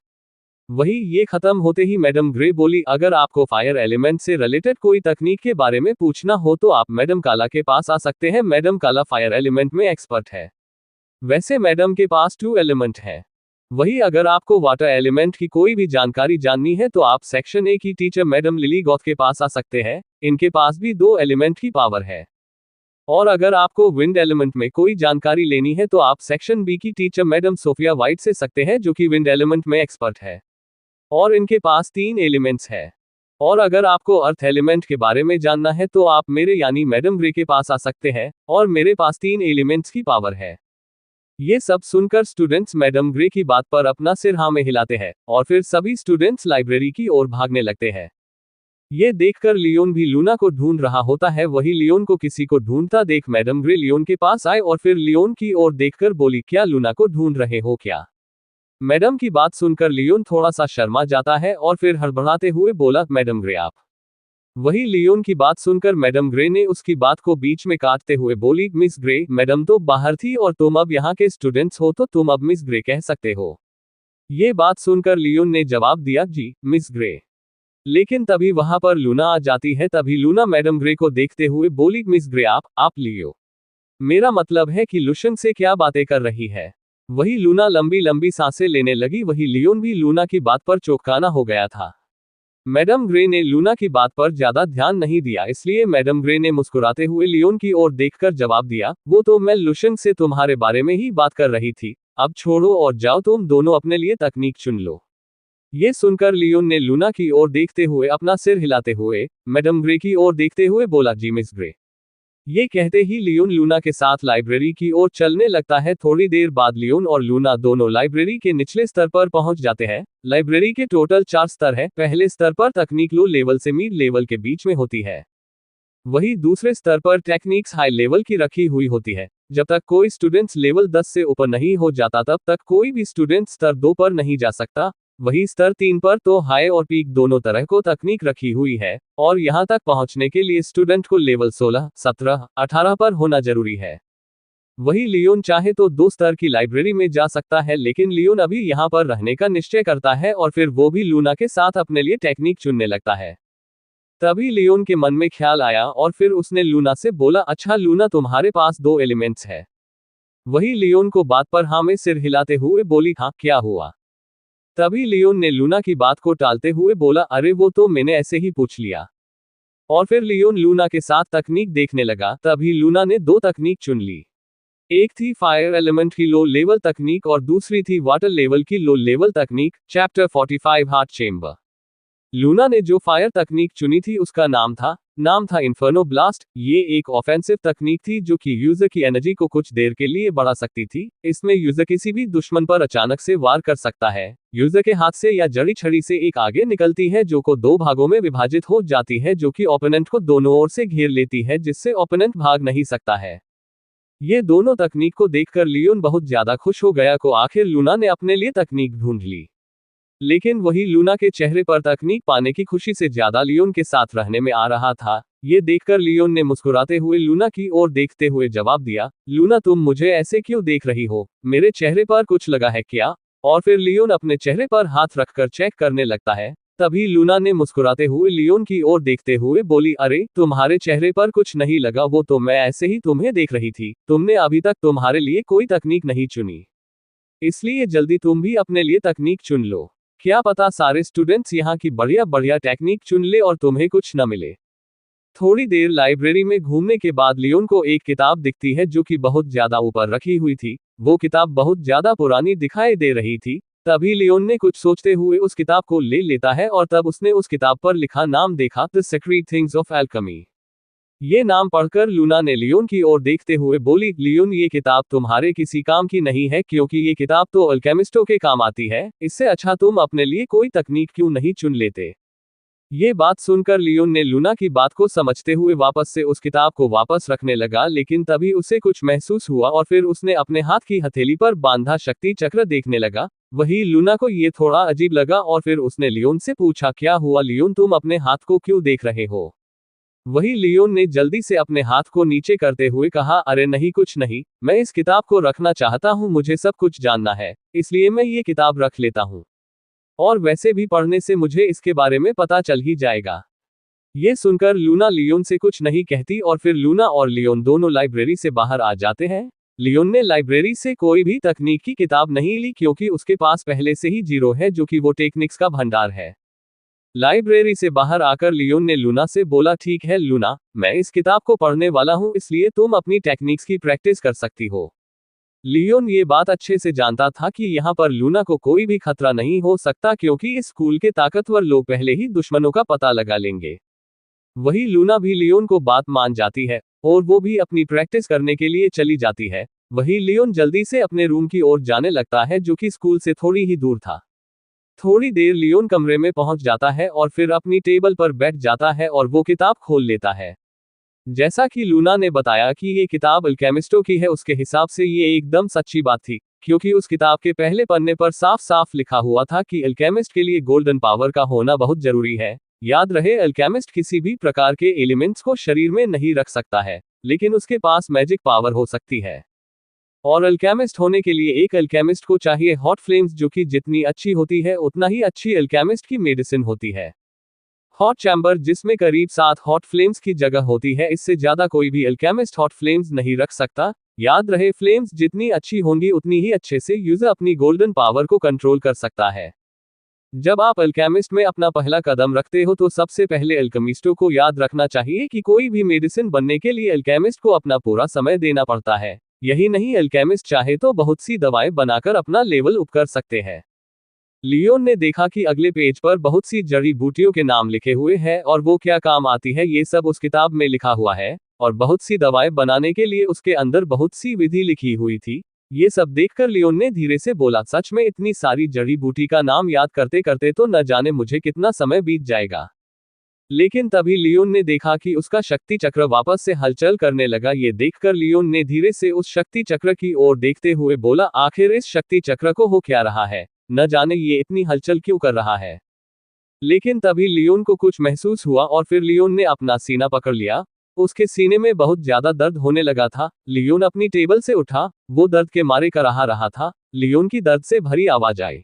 वही ये खत्म होते ही मैडम ग्रे बोली, अगर आपको फायर एलिमेंट से रिलेटेड कोई तकनीक के बारे में पूछना हो तो आप मैडम काला के पास आ सकते हैं। मैडम काला फायर एलिमेंट में एक्सपर्ट है। वैसे मैडम के पास 2 एलिमेंट है। वही अगर आपको वाटर एलिमेंट की कोई भी जानकारी जाननी है तो आप सेक्शन ए की टीचर मैडम लिली गौथ के पास आ सकते हैं। इनके पास भी 2 एलिमेंट की पावर है। और अगर आपको विंड एलिमेंट में कोई जानकारी लेनी है तो आप सेक्शन बी की टीचर मैडम सोफिया वाइट से सकते हैं, जो कि विंड एलिमेंट में एक्सपर्ट है और इनके पास 3 एलिमेंट्स है। और अगर आपको अर्थ एलिमेंट के बारे में जानना है तो आप मेरे यानी मैडम ग्रे के पास आ सकते हैं और मेरे पास 3 एलिमेंट्स की पावर है। ये सब सुनकर स्टूडेंट्स मैडम ग्रे की बात पर अपना सिर हाँ में हिलाते हैं और फिर सभी स्टूडेंट्स लाइब्रेरी की ओर भागने लगते हैं। ये देखकर लियोन भी लूना को ढूंढ रहा होता है। वही लियोन को किसी को ढूंढता देख मैडम ग्रे लियोन के पास आए और फिर लियोन की ओर देखकर बोली, क्या लूना को ढूंढ रहे हो क्या? मैडम की बात सुनकर लियोन थोड़ा सा शर्मा जाता है और फिर हड़बड़ाते हुए बोला, मैडम ग्रे आप। वही लियोन की बात सुनकर मैडम ग्रे ने उसकी बात को बीच में काटते हुए बोली, मिस ग्रे, मैडम तो बाहर थी और तुम अब यहाँ के स्टूडेंट्स हो तो तुम अब मिस ग्रे कह सकते हो। ये बात सुनकर लियोन ने जवाब दिया, जी मिस ग्रे। लेकिन तभी वहां पर लूना आ जाती है। तभी लूना मैडम ग्रे को देखते हुए बोली, मिस ग्रे आप लियो। मेरा मतलब है कि लुशन से क्या बातें कर रही है। वही लूना लंबी लंबी सांसें लेने लगी। वही लियोन भी लूना की बात पर चौंकाना हो गया था। मैडम ग्रे ने लूना की बात पर ज्यादा ध्यान नहीं दिया, इसलिए मैडम ग्रे ने मुस्कुराते हुए लियोन की ओर देखकर जवाब दिया, वो तो मैं लुशन से तुम्हारे बारे में ही बात कर रही थी। अब छोड़ो और जाओ तुम दोनों अपने लिए तकनीक चुन लो। ये सुनकर लियोन ने लूना की ओर देखते हुए अपना सिर हिलाते हुए मैडम ग्रे की ओर देखते हुए बोला, जी मिस ग्रे। ये कहते ही लियोन लूना के साथ लाइब्रेरी की ओर चलने लगता है। थोड़ी देर बाद लियोन और लूना दोनों लाइब्रेरी के निचले स्तर पर पहुंच जाते हैं। लाइब्रेरी के टोटल 4 स्तर है। पहले स्तर पर तकनीक लो लेवल से मिड लेवल के बीच में होती है। वही दूसरे स्तर पर टेक्निक्स हाई लेवल की रखी हुई होती है। जब तक कोई स्टूडेंट्स लेवल 10 से ऊपर नहीं हो जाता तब तक कोई भी स्टूडेंट स्तर 2 पर नहीं जा सकता। वही स्तर 3 पर तो हाई और पीक दोनों तरह को तकनीक रखी हुई है और यहां तक पहुंचने के लिए स्टूडेंट को लेवल 16, 17, 18 पर होना जरूरी है। वही लियोन चाहे तो 2 स्तर की लाइब्रेरी में जा सकता है, लेकिन लियोन अभी यहां पर रहने का निश्चय करता है और फिर वो भी लूना के साथ अपने लिए टेक्निक चुनने लगता है। तभी लियोन के मन में ख्याल आया और फिर उसने लूना से बोला, अच्छा लूना, तुम्हारे पास 2 एलिमेंट्स है। वही लियोन को बात पर हाँ में सिर हिलाते हुए बोली, हाँ क्या हुआ? तभी लियोन ने लूना की बात को टालते हुए बोला, अरे वो तो मैंने ऐसे ही पूछ लिया। और फिर लियोन लूना के साथ तकनीक देखने लगा। तभी लूना ने 2 तकनीक चुन ली। एक थी फायर एलिमेंट की लो लेवल तकनीक और दूसरी थी वाटर लेवल की लो लेवल तकनीक। Chapter 45 heart chamber. लूना ने जो फायर तकनीक चुनी थी उसका नाम था इन्फर्नो ब्लास्ट। ये एक ऑफेंसिव तकनीक थी जो कि यूजर की एनर्जी को कुछ देर के लिए बढ़ा सकती थी। इसमें यूजर किसी भी दुश्मन पर अचानक से वार कर सकता है। यूजर के हाथ से या जड़ी छड़ी से एक आगे निकलती है जो को 2 भागों में विभाजित हो जाती है, जो कि ओपोनेंट को दोनों ओर से घेर लेती है, जिससे ओपोनेंट भाग नहीं सकता है। ये दोनों तकनीक को देखकर लियोन बहुत ज्यादा खुश हो गया को आखिर लूना ने अपने लिए तकनीक ढूंढ ली। लेकिन वही लूना के चेहरे पर तकनीक पाने की खुशी से ज्यादा लियोन के साथ रहने में आ रहा था। ये देखकर लियोन ने मुस्कुराते हुए लूना की ओर देखते हुए जवाब दिया, लूना तुम मुझे ऐसे क्यों देख रही हो? मेरे चेहरे पर कुछ लगा है क्या? और फिर लियोन अपने चेहरे पर हाथ रखकर चेक करने लगता है। तभी लूना ने मुस्कुराते हुए लियोन की ओर देखते हुए बोली, अरे तुम्हारे चेहरे पर कुछ नहीं लगा, वो तो मैं ऐसे ही तुम्हें देख रही थी। तुमने अभी तक तुम्हारे लिए कोई तकनीक नहीं चुनी, इसलिए जल्दी तुम भी अपने लिए तकनीक चुन लो। क्या पता सारे स्टूडेंट्स यहाँ की बढ़िया बढ़िया टेक्निक चुन ले और तुम्हें कुछ न मिले। थोड़ी देर लाइब्रेरी में घूमने के बाद लियोन को एक किताब दिखती है जो कि बहुत ज्यादा ऊपर रखी हुई थी। वो किताब बहुत ज्यादा पुरानी दिखाई दे रही थी। तभी लियोन ने कुछ सोचते हुए उस किताब को ले लेता है और तब उसने उस किताब पर लिखा नाम देखा, the secret things of alchemy. ये नाम पढ़कर लूना ने लियोन की ओर देखते हुए बोली, लियोन ये किताब तुम्हारे किसी काम की नहीं है क्योंकि ये किताब तो अल्केमिस्टों के काम आती है, इससे अच्छा तुम अपने लिए कोई तकनीक क्यों नहीं चुन लेते। ये बात सुनकर लियोन ने लूना की बात को समझते हुए वापस से उस किताब को वापस रखने लगा, लेकिन तभी उसे कुछ महसूस हुआ और फिर उसने अपने हाथ की हथेली पर बांधा शक्ति चक्र देखने लगा। वही लूना को ये थोड़ा अजीब लगा और फिर उसने लियोन से पूछा, क्या हुआ लियोन, तुम अपने हाथ को क्यों देख रहे हो। वही लियोन ने जल्दी से अपने हाथ को नीचे करते हुए कहा, अरे नहीं कुछ नहीं, मैं इस किताब को रखना चाहता हूँ, मुझे सब कुछ जानना है, इसलिए मैं ये किताब रख लेता हूँ। और वैसे भी पढ़ने से मुझे इसके बारे में पता चल ही जाएगा। ये सुनकर लूना लियोन से कुछ नहीं कहती और फिर लूना और लियोन दोनों लाइब्रेरी से बाहर आ जाते हैं। लियोन ने लाइब्रेरी से कोई भी तकनीक की किताब नहीं ली क्योंकि उसके पास पहले से ही जीरो है, जो कि वो टेक्निक्स का भंडार है। लाइब्रेरी से बाहर आकर लियोन ने लूना से बोला, ठीक है लूना, मैं इस किताब को पढ़ने वाला हूँ, इसलिए तुम अपनी टेक्निक्स की प्रैक्टिस कर सकती हो। लियोन ये बात अच्छे से जानता था कि यहाँ पर लूना को कोई भी खतरा नहीं हो सकता क्योंकि इस स्कूल के ताकतवर लोग पहले ही दुश्मनों का पता लगा लेंगे। वही लूना भी लियोन को बात मान जाती है और वो भी अपनी प्रैक्टिस करने के लिए चली जाती है। वही लियोन जल्दी से अपने रूम की ओर जाने लगता है, जो कि स्कूल से थोड़ी ही दूर था। थोड़ी देर लियोन कमरे में पहुंच जाता है और फिर अपनी टेबल पर बैठ जाता है और वो किताब खोल लेता है। जैसा कि लूना ने बताया कि ये किताब अल्केमिस्टों की है, उसके हिसाब से ये एकदम सच्ची बात थी, क्योंकि उस किताब के पहले पन्ने पर साफ साफ लिखा हुआ था कि अल्केमिस्ट के लिए गोल्डन पावर का होना बहुत जरूरी है। याद रहे, अल्केमिस्ट किसी भी प्रकार के एलिमेंट्स को शरीर में नहीं रख सकता है, लेकिन उसके पास मैजिक पावर हो सकती है। और अल्केमिस्ट होने के लिए एक अल्केमिस्ट को चाहिए हॉट फ्लेम्स, जो कि जितनी अच्छी होती है उतना ही अच्छी अल्केमिस्ट की मेडिसिन होती है। हॉट चैम्बर जिसमें करीब 7 हॉट फ्लेम्स की जगह होती है, इससे ज्यादा कोई भी अल्केमिस्ट हॉट फ्लेम्स नहीं रख सकता। याद रहे, फ्लेम्स जितनी अच्छी होंगी उतनी ही अच्छे से यूजर अपनी गोल्डन पावर को कंट्रोल कर सकता है। जब आप अल्केमिस्ट में अपना पहला कदम रखते हो तो सबसे पहले अल्केमिस्टों को याद रखना चाहिए कि कोई भी मेडिसिन बनने के लिए अल्केमिस्ट को अपना पूरा समय देना पड़ता है। यही नहीं, अल्केमिस्ट चाहे तो बहुत सी दवाएं बनाकर अपना लेवल अप कर सकते हैं। लियोन ने देखा कि अगले पेज पर बहुत सी जड़ी बूटियों के नाम लिखे हुए हैं और वो क्या काम आती है ये सब उस किताब में लिखा हुआ है, और बहुत सी दवाएं बनाने के लिए उसके अंदर बहुत सी विधि लिखी हुई थी। ये सब देखकर लियोन ने धीरे से बोला, सच में इतनी सारी जड़ी बूटी का नाम याद करते करते तो न जाने मुझे कितना समय बीत जाएगा। लेकिन तभी लियोन ने देखा कि उसका शक्ति चक्र वापस से हलचल करने लगा। ये देखकर लियोन ने धीरे से उस शक्ति चक्र की ओर देखते हुए बोला, आखिर इस शक्ति चक्र को हो क्या रहा है, न जाने ये इतनी हलचल क्यों कर रहा है। लेकिन तभी लियोन को कुछ महसूस हुआ और फिर लियोन ने अपना सीना पकड़ लिया। उसके सीने में बहुत ज्यादा दर्द होने लगा था। लियोन अपनी टेबल से उठा, वो दर्द के मारे कराह रहा था। लियोन की दर्द से भरी आवाज आई,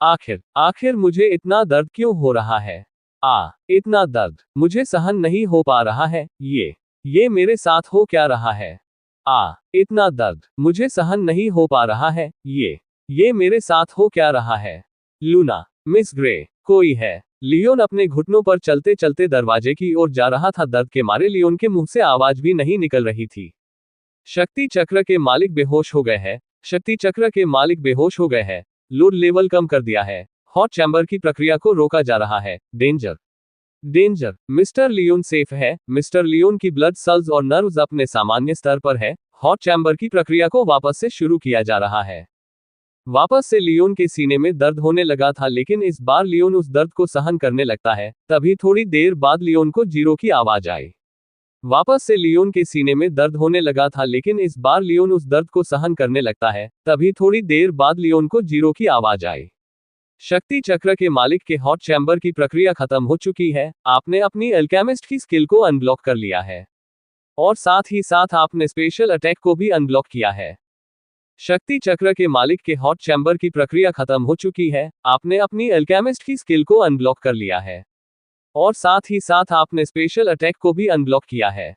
आखिर मुझे इतना दर्द क्यों हो रहा है। इतना दर्द मुझे सहन नहीं हो पा रहा है। ये मेरे साथ हो क्या रहा है। इतना दर्द मुझे सहन नहीं हो पा रहा है। ये मेरे साथ हो क्या रहा है। लूना, मिस ग्रे, कोई है। लियोन अपने घुटनों पर चलते चलते दरवाजे की ओर जा रहा था। दर्द के मारे लियोन के मुंह से आवाज भी नहीं निकल रही थी। शक्ति चक्र के मालिक बेहोश हो गए हैं। शक्ति चक्र के मालिक बेहोश हो गए हैं। लोड लेवल कम कर दिया है। हॉट चैम्बर की प्रक्रिया को रोका जा रहा है। डेंजर। मिस्टर लियोन सेफ है। मिस्टर लियोन की ब्लड सेल्स और नर्व्स अपने सामान्य स्तर पर है। हॉट चैम्बर की प्रक्रिया को वापस से शुरू किया जा रहा है। वापस से लियोन के सीने में दर्द होने लगा था, लेकिन इस बार लियोन उस दर्द को सहन करने लगता है। तभी थोड़ी देर बाद लियोन को जीरो की आवाज आई। वापस से लियोन के सीने में दर्द होने लगा था, लेकिन इस बार लियोन उस दर्द को सहन करने लगता है। तभी थोड़ी देर बाद लियोन को जीरो की आवाज आई। शक्ति चक्र के मालिक के हॉट चैम्बर की प्रक्रिया खत्म हो चुकी है। आपने अपनी अल्केमिस्ट की स्किल को अनब्लॉक कर लिया है, और साथ ही साथ आपने स्पेशल अटैक को भी अनब्लॉक किया है। शक्ति चक्र के मालिक के हॉट चैम्बर की प्रक्रिया खत्म हो चुकी है। आपने अपनी अल्केमिस्ट की स्किल को अनब्लॉक कर लिया है, और साथ ही साथ आपने स्पेशल अटैक को भी अनब्लॉक किया है।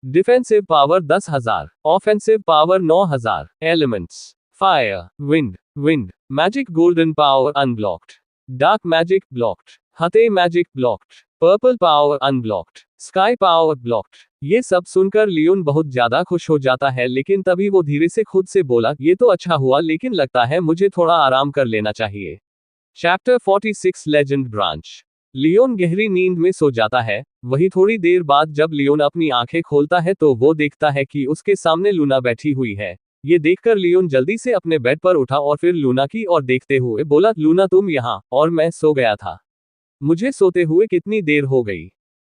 Defensive power 10,000, offensive power 9,000, elements fire, wind, magic golden power unblocked, dark magic blocked, hate magic blocked, purple power unblocked, sky power blocked. ये सब सुनकर लियोन बहुत ज्यादा खुश हो जाता है, लेकिन तभी वो धीरे से खुद से बोला, ये तो अच्छा हुआ, लेकिन लगता है मुझे थोड़ा आराम कर लेना चाहिए। Chapter 46 legend branch. लियोन गहरी नींद में सो जाता है। वही थोड़ी देर बाद जब लियोन अपनी आंखें खोलता है तो वो देखता है कि उसके सामने लूना बैठी हुई है। ये देखकर लियोन जल्दी से अपने बेड पर उठा और फिर लूना की ओर देखते हुए बोला, लूना तुम यहाँ, और मैं सो गया था। मुझे सोते हुए कितनी देर हो गई।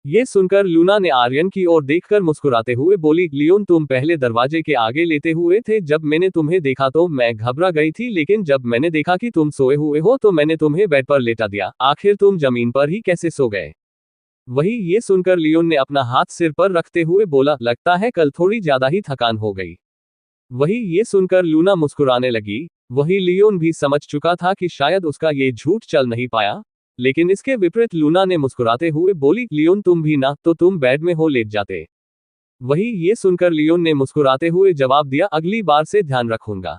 ये सुनकर लूना ने आर्यन की ओर देखकर मुस्कुराते हुए बोली, लियोन तुम पहले दरवाजे के आगे लेटे हुए थे, जब मैंने तुम्हें देखा तो मैं घबरा गई थी, लेकिन जब मैंने देखा कि तुम सोए हुए हो तो मैंने तुम्हें बेड पर लेटा दिया। आखिर तुम जमीन पर ही कैसे सो गए? वही ये सुनकर लियोन ने अपना हाथ सिर पर रखते हुए बोला, लगता है कल थोड़ी ज्यादा ही थकान हो गई। वही ये सुनकर लूना मुस्कुराने लगी। वही लियोन भी समझ चुका था कि शायद उसका ये झूठ चल नहीं पाया, लेकिन इसके विपरीत लूना ने मुस्कुराते हुए बोली, लियोन तुम भी ना, तो तुम बेड में हो लेट जाते। वही ये सुनकर लियोन ने मुस्कुराते हुए जवाब दिया, अगली बार से ध्यान रखूंगा।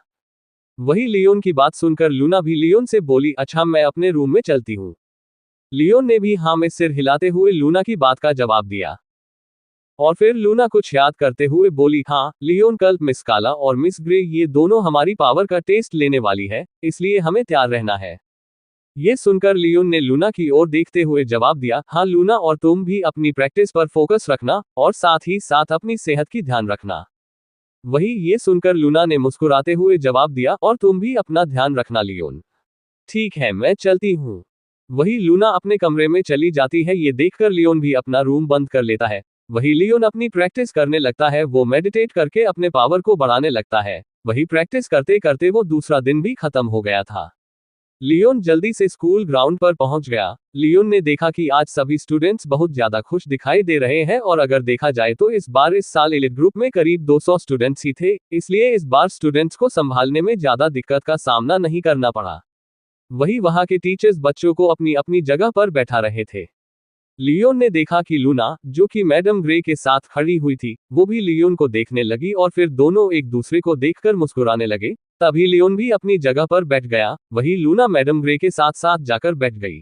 वही लियोन की बात सुनकर लूना भी लियोन से बोली, अच्छा मैं अपने रूम में चलती हूँ। लियोन ने भी हाँ में सिर हिलाते हुए लूना की बात का जवाब दिया। और फिर लूना कुछ याद करते हुए बोली, हाँ लियोन, कल मिस काला और मिस ग्रे ये दोनों हमारी पावर का टेस्ट लेने वाली है, इसलिए हमें तैयार रहना है। ये सुनकर लियोन ने लूना की ओर देखते हुए जवाब दिया, हाँ लूना, और तुम भी अपनी प्रैक्टिस पर फोकस रखना और साथ ही साथ अपनी सेहत की ध्यान रखना। वही ये सुनकर लूना ने मुस्कुराते हुए जवाब दिया, और तुम भी अपना ध्यान रखना लियोन। ठीक है, मैं चलती हूँ। वही लूना अपने कमरे में चली जाती है। ये देखकर लियोन भी अपना रूम बंद कर लेता है। वही लियोन अपनी प्रैक्टिस करने लगता है। वो मेडिटेट करके अपने पावर को बढ़ाने लगता है। वही प्रैक्टिस करते करते वो दूसरा दिन भी खत्म हो गया था। लियोन जल्दी से स्कूल ग्राउंड पर पहुंच गया। लियोन ने देखा कि आज सभी स्टूडेंट्स बहुत ज्यादा खुश दिखाई दे रहे हैं, और अगर देखा जाए तो इस बार इस साल एलिट ग्रुप में करीब 200 स्टूडेंट्स ही थे, इसलिए इस बार स्टूडेंट्स को संभालने में ज्यादा दिक्कत का सामना नहीं करना पड़ा। वही वहां के टीचर्स बच्चों को अपनी अपनी जगह पर बैठा रहे थे। लियोन ने देखा कि लूना, जो कि मैडम ग्रे के साथ खड़ी हुई थी, वो भी लियोन को देखने लगी और फिर दोनों एक दूसरे को देखकर मुस्कुराने लगे। तभी लियोन भी अपनी जगह पर बैठ गया। वही लूना मैडम ग्रे के साथ साथ जाकर बैठ गई।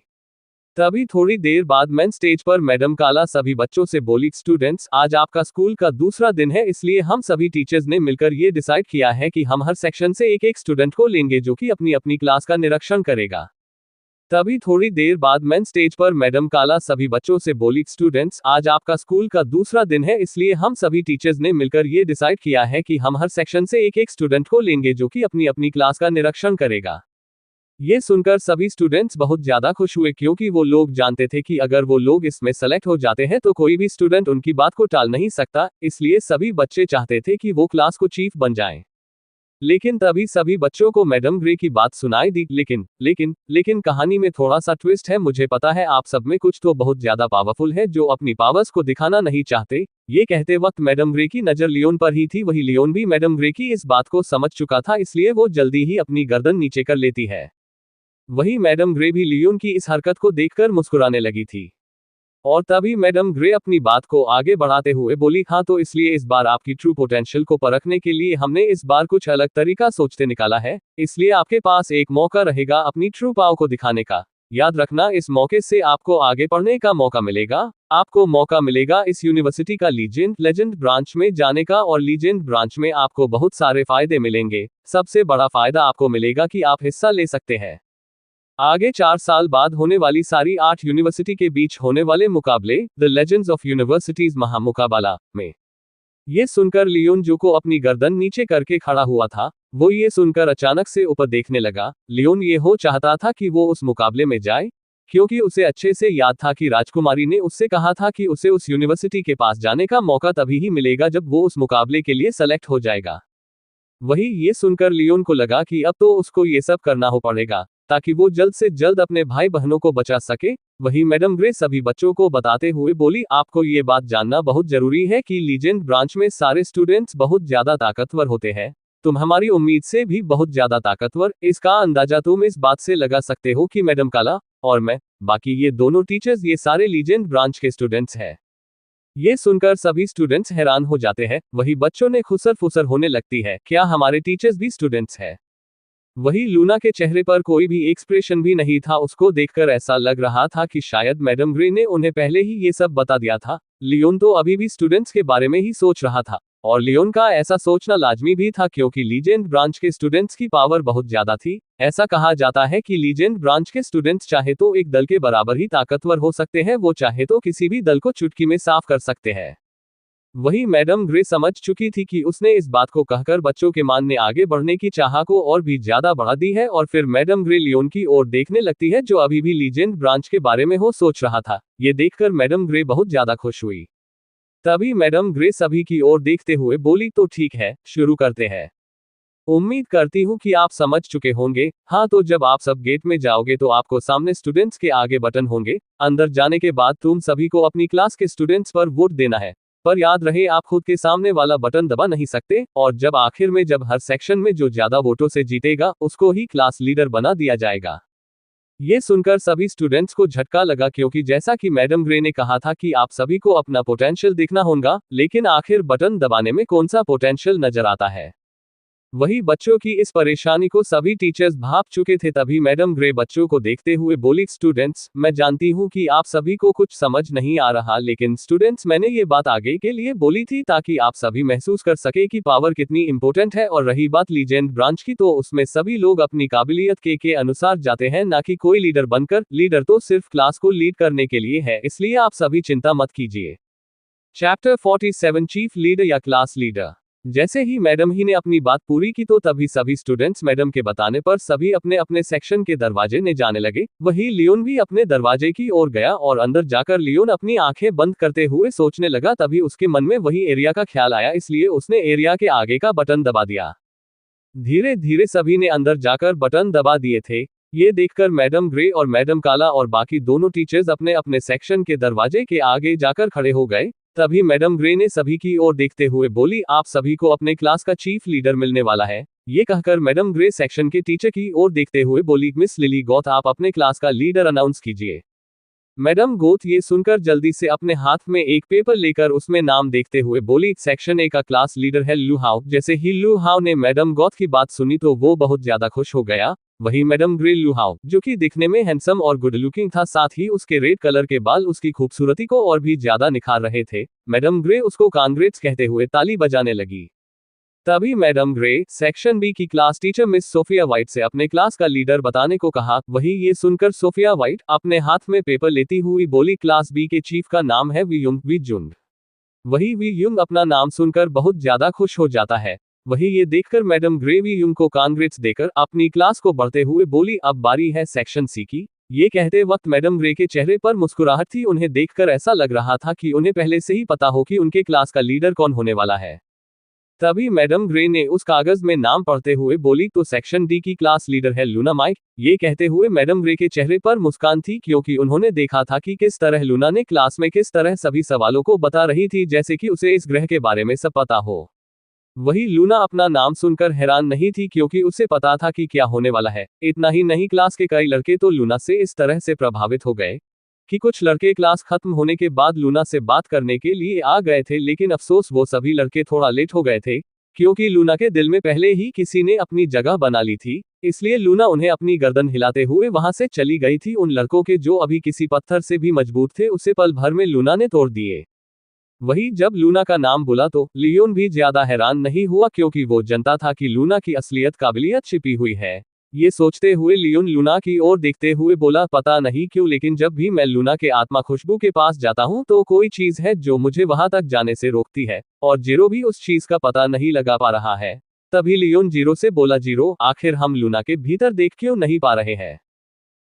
तभी थोड़ी देर बाद मेन स्टेज पर मैडम काला सभी बच्चों से बोली, स्टूडेंट्स, आज आपका स्कूल का दूसरा दिन है, इसलिए हम सभी टीचर्स ने मिलकर ये डिसाइड किया है कि हम हर सेक्शन से एक एक स्टूडेंट को लेंगे जो कि अपनी अपनी क्लास का निरीक्षण करेगा। तभी थोड़ी देर बाद मेन स्टेज पर मैडम काला सभी बच्चों से बोली, स्टूडेंट्स, आज आपका स्कूल का दूसरा दिन है, इसलिए हम सभी टीचर्स ने मिलकर ये डिसाइड किया है कि हम हर सेक्शन से एक एक स्टूडेंट को लेंगे जो कि अपनी अपनी क्लास का निरीक्षण करेगा। ये सुनकर सभी स्टूडेंट्स बहुत ज्यादा खुश हुए, क्योंकि वो लोग जानते थे कि अगर वो लोग इसमें सेलेक्ट हो जाते हैं तो कोई भी स्टूडेंट उनकी बात को टाल नहीं सकता, इसलिए सभी बच्चे चाहते थे कि वो क्लास को चीफ बन जाएं। लेकिन तभी सभी बच्चों को मैडम ग्रे की बात सुनाई दी। लेकिन कहानी में थोड़ा सा ट्विस्ट है। मुझे पता है आप सब में कुछ तो बहुत ज्यादा पावरफुल है जो अपनी पावर्स को दिखाना नहीं चाहते। ये कहते वक्त मैडम ग्रे की नजर लियोन पर ही थी। वही लियोन भी मैडम ग्रे की इस बात को समझ चुका था, इसलिए वो जल्दी ही अपनी गर्दन नीचे कर लेती है। वही मैडम ग्रे भी लियोन की इस हरकत को देखकर मुस्कुराने लगी थी। और तभी मैडम ग्रे अपनी बात को आगे बढ़ाते हुए बोली, हाँ तो इसलिए इस बार आपकी ट्रू पोटेंशियल को परखने के लिए हमने इस बार कुछ अलग तरीका सोचते निकाला है, इसलिए आपके पास एक मौका रहेगा अपनी ट्रू पावर को दिखाने का। याद रखना, इस मौके से आपको आगे पढ़ने का मौका मिलेगा। आपको मौका मिलेगा इस यूनिवर्सिटी का लेजेंड ब्रांच में जाने का, और लीजेंड ब्रांच में आपको बहुत सारे फायदे मिलेंगे। सबसे बड़ा फायदा आपको मिलेगा कि आप हिस्सा ले सकते हैं आगे 4 साल बाद होने वाली सारी 8 यूनिवर्सिटी के बीच होने वाले मुकाबले, द लेजेंड्स ऑफ यूनिवर्सिटीज महामुकाबला में। ये सुनकर लियोन, जो को अपनी गर्दन नीचे करके खड़ा हुआ था, वो ये सुनकर अचानक से ऊपर देखने लगा। लियोन ये हो चाहता था कि वो उस मुकाबले में जाए, क्योंकि उसे अच्छे से याद था कि राजकुमारी ने उससे कहा था कि उसे उस यूनिवर्सिटी के पास जाने का मौका तभी ही मिलेगा जब वो उस मुकाबले के लिए सेलेक्ट हो जाएगा। वही ये सुनकर लियोन को लगा कि अब तो उसको ये सब करना हो पड़ेगा ताकि वो जल्द से जल्द अपने भाई बहनों को बचा सके। वही मैडम ग्रे सभी बच्चों को बताते हुए बोली, आपको ये बात जानना बहुत जरूरी है कि लीजेंड ब्रांच में सारे स्टूडेंट्स बहुत ज्यादा ताकतवर होते हैं। तुम हमारी उम्मीद से भी बहुत ज्यादा ताकतवर। इसका अंदाजा तुम इस बात से लगा सकते हो कि मैडम काला और मैं, बाकी ये दोनों टीचर्स, ये सारे लीजेंड ब्रांच के स्टूडेंट्स हैं। ये सुनकर सभी स्टूडेंट्स हैरान हो जाते हैं। वही बच्चों ने खुसर फुसर होने लगती है, क्या हमारे टीचर्स भी स्टूडेंट्स हैं? वही लूना के चेहरे पर कोई भी एक्सप्रेशन भी नहीं था। उसको देखकर ऐसा लग रहा था कि शायद मैडम ग्रे ने उन्हें पहले ही ये सब बता दिया था। लियोन तो अभी भी स्टूडेंट्स के बारे में ही सोच रहा था, और लियोन का ऐसा सोचना लाजमी भी था क्योंकि लीजेंड ब्रांच के स्टूडेंट्स की पावर बहुत ज्यादा थी। ऐसा कहा जाता है कि लीजेंड ब्रांच के स्टूडेंट्स चाहे तो एक दल के बराबर ही ताकतवर हो सकते हैं, वो चाहे तो किसी भी दल को चुटकी में साफ कर सकते हैं। वही मैडम ग्रे समझ चुकी थी कि उसने इस बात को कहकर बच्चों के मान ने आगे बढ़ने की चाह को और भी ज्यादा बढ़ा दी है, और फिर मैडम ग्रे लियोन की ओर देखने लगती है जो अभी भी लीजेंड ब्रांच के बारे में हो सोच रहा था। ये देखकर मैडम ग्रे बहुत ज्यादा खुश हुई। तभी मैडम ग्रे सभी की ओर देखते हुए बोली, तो ठीक है, शुरू करते हैं। उम्मीद करती हूँ कि आप समझ चुके होंगे। हाँ, तो जब आप सब गेट में जाओगे तो आपको सामने स्टूडेंट्स के आगे बटन होंगे। अंदर जाने के बाद तुम सभी को अपनी क्लास के स्टूडेंट्स पर वोट देना है, पर याद रहे आप खुद के सामने वाला बटन दबा नहीं सकते। और जब आखिर में जब हर सेक्शन में जो ज्यादा वोटों से जीतेगा उसको ही क्लास लीडर बना दिया जाएगा। ये सुनकर सभी स्टूडेंट्स को झटका लगा क्योंकि जैसा कि मैडम ग्रे ने कहा था कि आप सभी को अपना पोटेंशियल दिखना होगा, लेकिन आखिर बटन दबाने में कौन सा पोटेंशियल नजर आता है। वही बच्चों की इस परेशानी को सभी टीचर्स भाप चुके थे। तभी मैडम ग्रे बच्चों को देखते हुए बोली, स्टूडेंट्स, मैं जानती हूँ कि आप सभी को कुछ समझ नहीं आ रहा, लेकिन स्टूडेंट्स मैंने ये बात आगे के लिए बोली थी ताकि आप सभी महसूस कर सके कि पावर कितनी इंपॉर्टेंट है। और रही बात लीजेंड ब्रांच की, तो उसमें सभी लोग अपनी काबिलियत के अनुसार जाते हैं, ना कि कोई लीडर बनकर। लीडर तो सिर्फ क्लास को लीड करने के लिए है, इसलिए आप सभी चिंता मत कीजिए। चैप्टर 47 चीफ लीडर या क्लास लीडर। जैसे ही मैडम ही ने अपनी बात पूरी की तो तभी सभी स्टूडेंट्स मैडम के बताने पर सभी अपने अपने सेक्शन के दरवाजे ने जाने लगे। वही लियोन भी अपने दरवाजे की ओर गया और अंदर जाकर लियोन अपनी आंखें बंद करते हुए सोचने लगा। तभी उसके मन में वही एरिया का ख्याल आया, इसलिए उसने एरिया के आगे का बटन दबा दिया। धीरे धीरे सभी ने अंदर जाकर बटन दबा दिए थे। ये देखकर मैडम ग्रे और मैडम काला और बाकी दोनों टीचर्स अपने अपने सेक्शन के दरवाजे के आगे जाकर खड़े हो गए। तभी मैडम ग्रे ने सभी की ओर देखते हुए बोली, आप सभी को अपने क्लास का चीफ लीडर मिलने वाला है। ये कहकर मैडम ग्रे सेक्शन के टीचर की ओर देखते हुए बोली, मिस लिली गौथ, आप अपने क्लास का लीडर अनाउंस कीजिए। मैडम गोथ ये सुनकर जल्दी से अपने हाथ में एक पेपर लेकर उसमें नाम देखते हुए बोली, सेक्शन ए का क्लास लीडर है लू हाउ। जैसे ही लू हाउ ने मैडम गौथ की बात सुनी तो वो बहुत ज्यादा खुश हो गया। वही मैडम ग्रे लू हाउ, जो कि दिखने में हैंडसम और गुड लुकिंग था, साथ ही उसके रेड कलर के बाल उसकी खूबसूरती को और भी ज्यादा निखार रहे थे। मैडम ग्रे उसको कांग्रेट्स कहते हुए ताली बजाने लगी। तभी मैडम ग्रे सेक्शन बी की class teacher miss Sophia White से अपने क्लास का लीडर बताने को कहा। वही ये सुनकर सोफिया वाइट अपने हाथ में पेपर लेती हुई बोली, क्लास बी के चीफ का नाम है वी जुंग। वही वी युंग अपना नाम सुनकर बहुत ज्यादा खुश हो जाता है। वही ये देखकर मैडम ग्रे वी युंग को कांग्रेट्स देकर अपनी क्लास को बढ़ते हुए बोली, अब बारी है सेक्शन सी की। ये कहते वक्त मैडम ग्रे के चेहरे पर मुस्कुराहट थी। उन्हें देखकर ऐसा लग रहा था कि उन्हें पहले से ही पता हो कि उनके क्लास का लीडर कौन होने वाला है। तभी मैडम ग्रे ने उस कागज में नाम पढ़ते हुए बोली, तो सेक्शन डी की क्लास लीडर है लूना माइक। ये कहते हुए मैडम ग्रे के चेहरे पर मुस्कान थी क्योंकि उन्होंने देखा था कि किस तरह लूना ने क्लास में किस तरह सभी सवालों को बता रही थी, जैसे कि उसे इस ग्रह के बारे में सब पता हो। वही लूना अपना नाम सुनकर हैरान नहीं थी क्योंकि उसे पता था कि क्या होने वाला है। इतना ही नहीं, क्लास के कई लड़के तो लूना से इस तरह से प्रभावित हो गए कि कुछ लड़के क्लास खत्म होने के बाद लूना से बात करने के लिए आ गए थे, लेकिन अफसोस वो सभी लड़के थोड़ा लेट हो गए थे क्योंकि लूना के दिल में पहले ही किसी ने अपनी जगह बना ली थी। इसलिए लूना उन्हें अपनी गर्दन हिलाते हुए वहां से चली गई थी। उन लड़कों के जो अभी किसी पत्थर से भी मजबूत थे उसे पल भर में लूना ने तोड़ दिए। वही जब लूना का नाम बोला तो लियोन भी ज्यादा हैरान नहीं हुआ क्योंकि वो जानता था कि लूना की असलियत काबिलियत छिपी हुई है। ये सोचते हुए लियोन लूना की ओर देखते हुए बोला, पता नहीं क्यों, लेकिन जब भी मैं लूना के आत्मा खुशबू के पास जाता हूँ तो कोई चीज है जो मुझे वहां तक जाने से रोकती है, और जीरो भी उस चीज का पता नहीं लगा पा रहा है। तभी लियोन जीरो से बोला, जीरो, आखिर हम लूना के भीतर देख क्यों नहीं पा रहे हैं।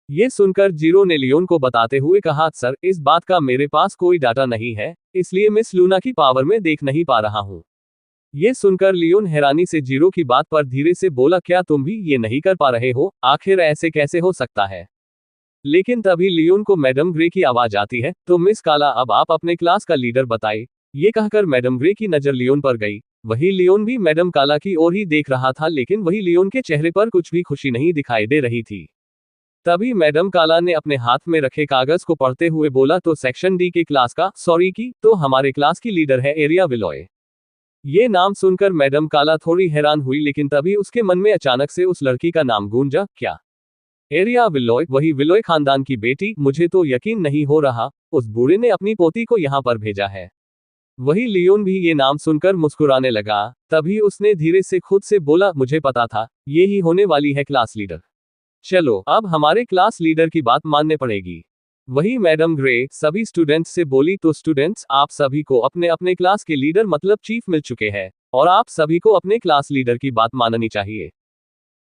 ये सुनकर जीरो ने लियोन को बताते हुए कहा, सर, इस बात का मेरे पास कोई डाटा नहीं है, इसलिए मिस लूना की पावर में देख नहीं पा रहा हूँ। ये सुनकर लियोन हैरानी से जीरो की बात पर धीरे से बोला, क्या तुम भी ये नहीं कर पा रहे हो? आखिर ऐसे कैसे हो सकता है? लेकिन तभी लियोन को मैडम ग्रे की आवाज आती है, तो मिस काला, अब आप अपने क्लास का लीडर बताइए। ये कहकर मैडम ग्रे की नजर लियोन पर गई। वही लियोन भी मैडम काला की ओर ही देख रहा था, लेकिन वही लियोन के चेहरे पर कुछ भी खुशी नहीं दिखाई दे रही थी। तभी मैडम काला ने अपने हाथ में रखे कागज को पढ़ते हुए बोला, तो सेक्शन डी के क्लास का, सॉरी की, तो हमारे क्लास की लीडर है एरिया विलोय। ये नाम सुनकर मैडम काला थोड़ी हैरान हुई, लेकिन तभी उसके मन में अचानक से उस लड़की का नाम गूंजा। क्या? एरिया विलोय? वही विलोय खानदान की बेटी? मुझे तो यकीन नहीं हो रहा, उस बूढ़े ने अपनी पोती को यहाँ पर भेजा है। वही लियोन भी ये नाम सुनकर मुस्कुराने लगा। तभी उसने धीरे से खुद से बोला, मुझे पता था, ये ही होने वाली है क्लास लीडर। चलो, अब हमारे क्लास लीडर की बात मानने पड़ेगी। वही मैडम ग्रे सभी स्टूडेंट्स से बोली, तो स्टूडेंट्स, आप सभी को अपने अपने क्लास के लीडर मतलब चीफ मिल चुके हैं, और आप सभी को अपने क्लास लीडर की बात माननी चाहिए।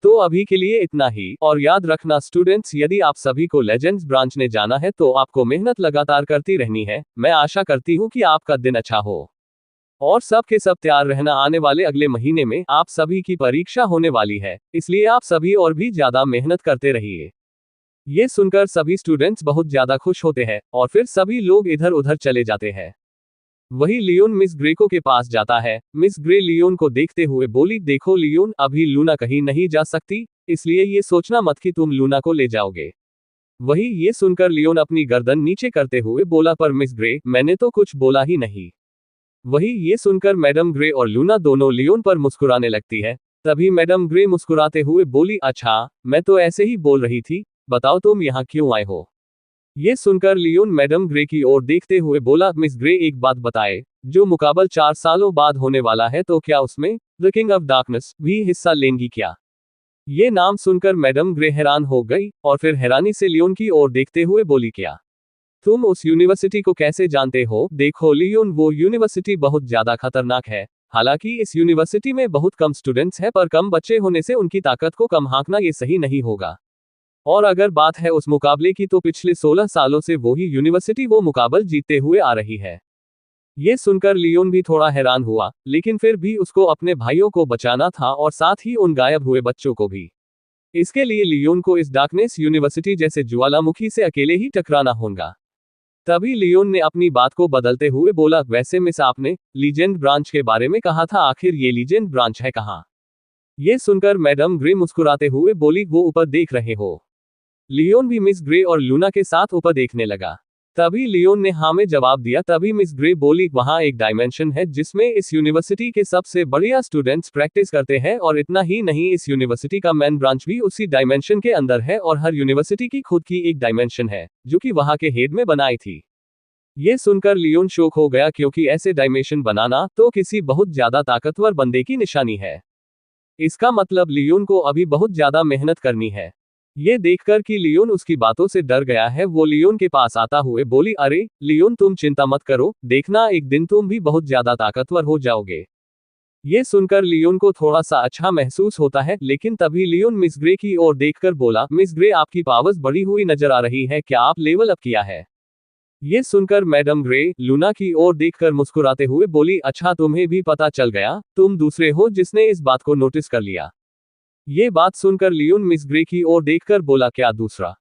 तो अभी के लिए इतना ही, और याद रखना स्टूडेंट्स, यदि आप सभी को लेजेंड्स ब्रांच ने जाना है तो आपको मेहनत लगातार करती रहनी है। मैं आशा करती हूँ कि आपका दिन अच्छा हो, और सब के सब तैयार रहना, आने वाले अगले महीने में आप सभी की परीक्षा होने वाली है, इसलिए आप सभी और भी ज्यादा मेहनत करते रहिए। ये सुनकर सभी स्टूडेंट्स बहुत ज्यादा खुश होते हैं, और फिर सभी लोग इधर उधर चले जाते हैं। वही लियोन मिस ग्रेको के पास जाता है। मिस ग्रे लियोन को देखते हुए बोली, देखो लियोन, अभी लूना कहीं नहीं जा सकती, इसलिए ये सोचना मत कि तुम लूना को ले जाओगे। वही ये सुनकर लियोन अपनी गर्दन नीचे करते हुए बोला, पर मिस ग्रे, मैंने तो कुछ बोला ही नहीं। वही ये सुनकर मैडम ग्रे और लूना दोनों लियोन पर मुस्कुराने लगती है। तभी मैडम ग्रे मुस्कुराते हुए बोली, अच्छा, मैं तो ऐसे ही बोल रही थी, बताओ तुम यहाँ क्यों आए हो। ये सुनकर लियोन मैडम ग्रे की ओर देखते हुए बोला, मिस ग्रे, एक बात बताए, जो मुकाबल 4 सालों बाद होने वाला है, तो क्या उसमें द किंग ऑफ डार्कनेस भी हिस्सा लेंगी क्या। ये नाम सुनकर मैडम ग्रे हैरान हो गई, और फिर हैरानी से लियोन की ओर देखते हुए बोली, क्या तुम उस यूनिवर्सिटी को कैसे जानते हो। देखो लियोन, वो यूनिवर्सिटी बहुत ज्यादा खतरनाक है। हालांकि इस यूनिवर्सिटी में बहुत कम स्टूडेंट्स हैं, पर कम बच्चे होने से उनकी ताकत को कम आंकना ये सही नहीं होगा। और अगर बात है उस मुकाबले की, तो पिछले 16 सालों से वही यूनिवर्सिटी वो मुकाबल जीतते हुए आ रही है। ये सुनकर लियोन भी थोड़ा हैरान हुआ, लेकिन फिर भी उसको अपने भाइयों को बचाना था, और साथ ही उन गायब हुए बच्चों को भी। इसके लिए लियोन को इस डार्कनेस यूनिवर्सिटी जैसे ज्वालामुखी से अकेले ही टकराना होगा। तभी लियोन ने अपनी बात को बदलते हुए बोला, वैसे मिस, आपने लीजेंड ब्रांच के बारे में कहा था, आखिर ये लीजेंड ब्रांच है कहाँ। ये सुनकर मैडम ग्रे मुस्कुराते हुए बोली, वो ऊपर देख रहे हो। लियोन भी मिस ग्रे और लूना के साथ ऊपर देखने लगा। तभी लियोन ने हाँ में जवाब दिया। तभी मिस ग्रे बोली, वहां एक डायमेंशन है जिसमें इस यूनिवर्सिटी के सबसे बढ़िया स्टूडेंट्स प्रैक्टिस करते हैं, और इतना ही नहीं, इस यूनिवर्सिटी का मेन ब्रांच भी उसी डायमेंशन के अंदर है, और हर यूनिवर्सिटी की खुद की एक डायमेंशन है, जो कि वहां के हेड में बनाई थी। ये सुनकर लियोन शॉक हो गया, क्योंकि ऐसे डायमेंशन बनाना तो किसी बहुत ज्यादा ताकतवर बंदे की निशानी है। इसका मतलब लियोन को अभी बहुत ज्यादा मेहनत करनी है। ये देखकर कि लियोन उसकी बातों से डर गया है, वो लियोन के पास आता हुए बोली, अरे लियोन, तुम चिंता मत करो, देखना एक दिन तुम भी बहुत ज्यादा ताकतवर हो जाओगे। ये सुनकर लियोन को थोड़ा सा अच्छा महसूस होता है, लेकिन तभी लियोन मिस ग्रे की ओर देखकर बोला, मिस ग्रे, आपकी पावर्स बढ़ी हुई नजर आ रही है, क्या आप लेवल अप किया है। ये सुनकर मैडम ग्रे लूना की ओर देखकर मुस्कुराते हुए बोली, अच्छा, तुम्हें भी पता चल गया, तुम दूसरे हो जिसने इस बात को नोटिस कर लिया। ये बात सुनकर लियोन मिस ग्रे की ओर देखकर बोला, क्या दूसरा।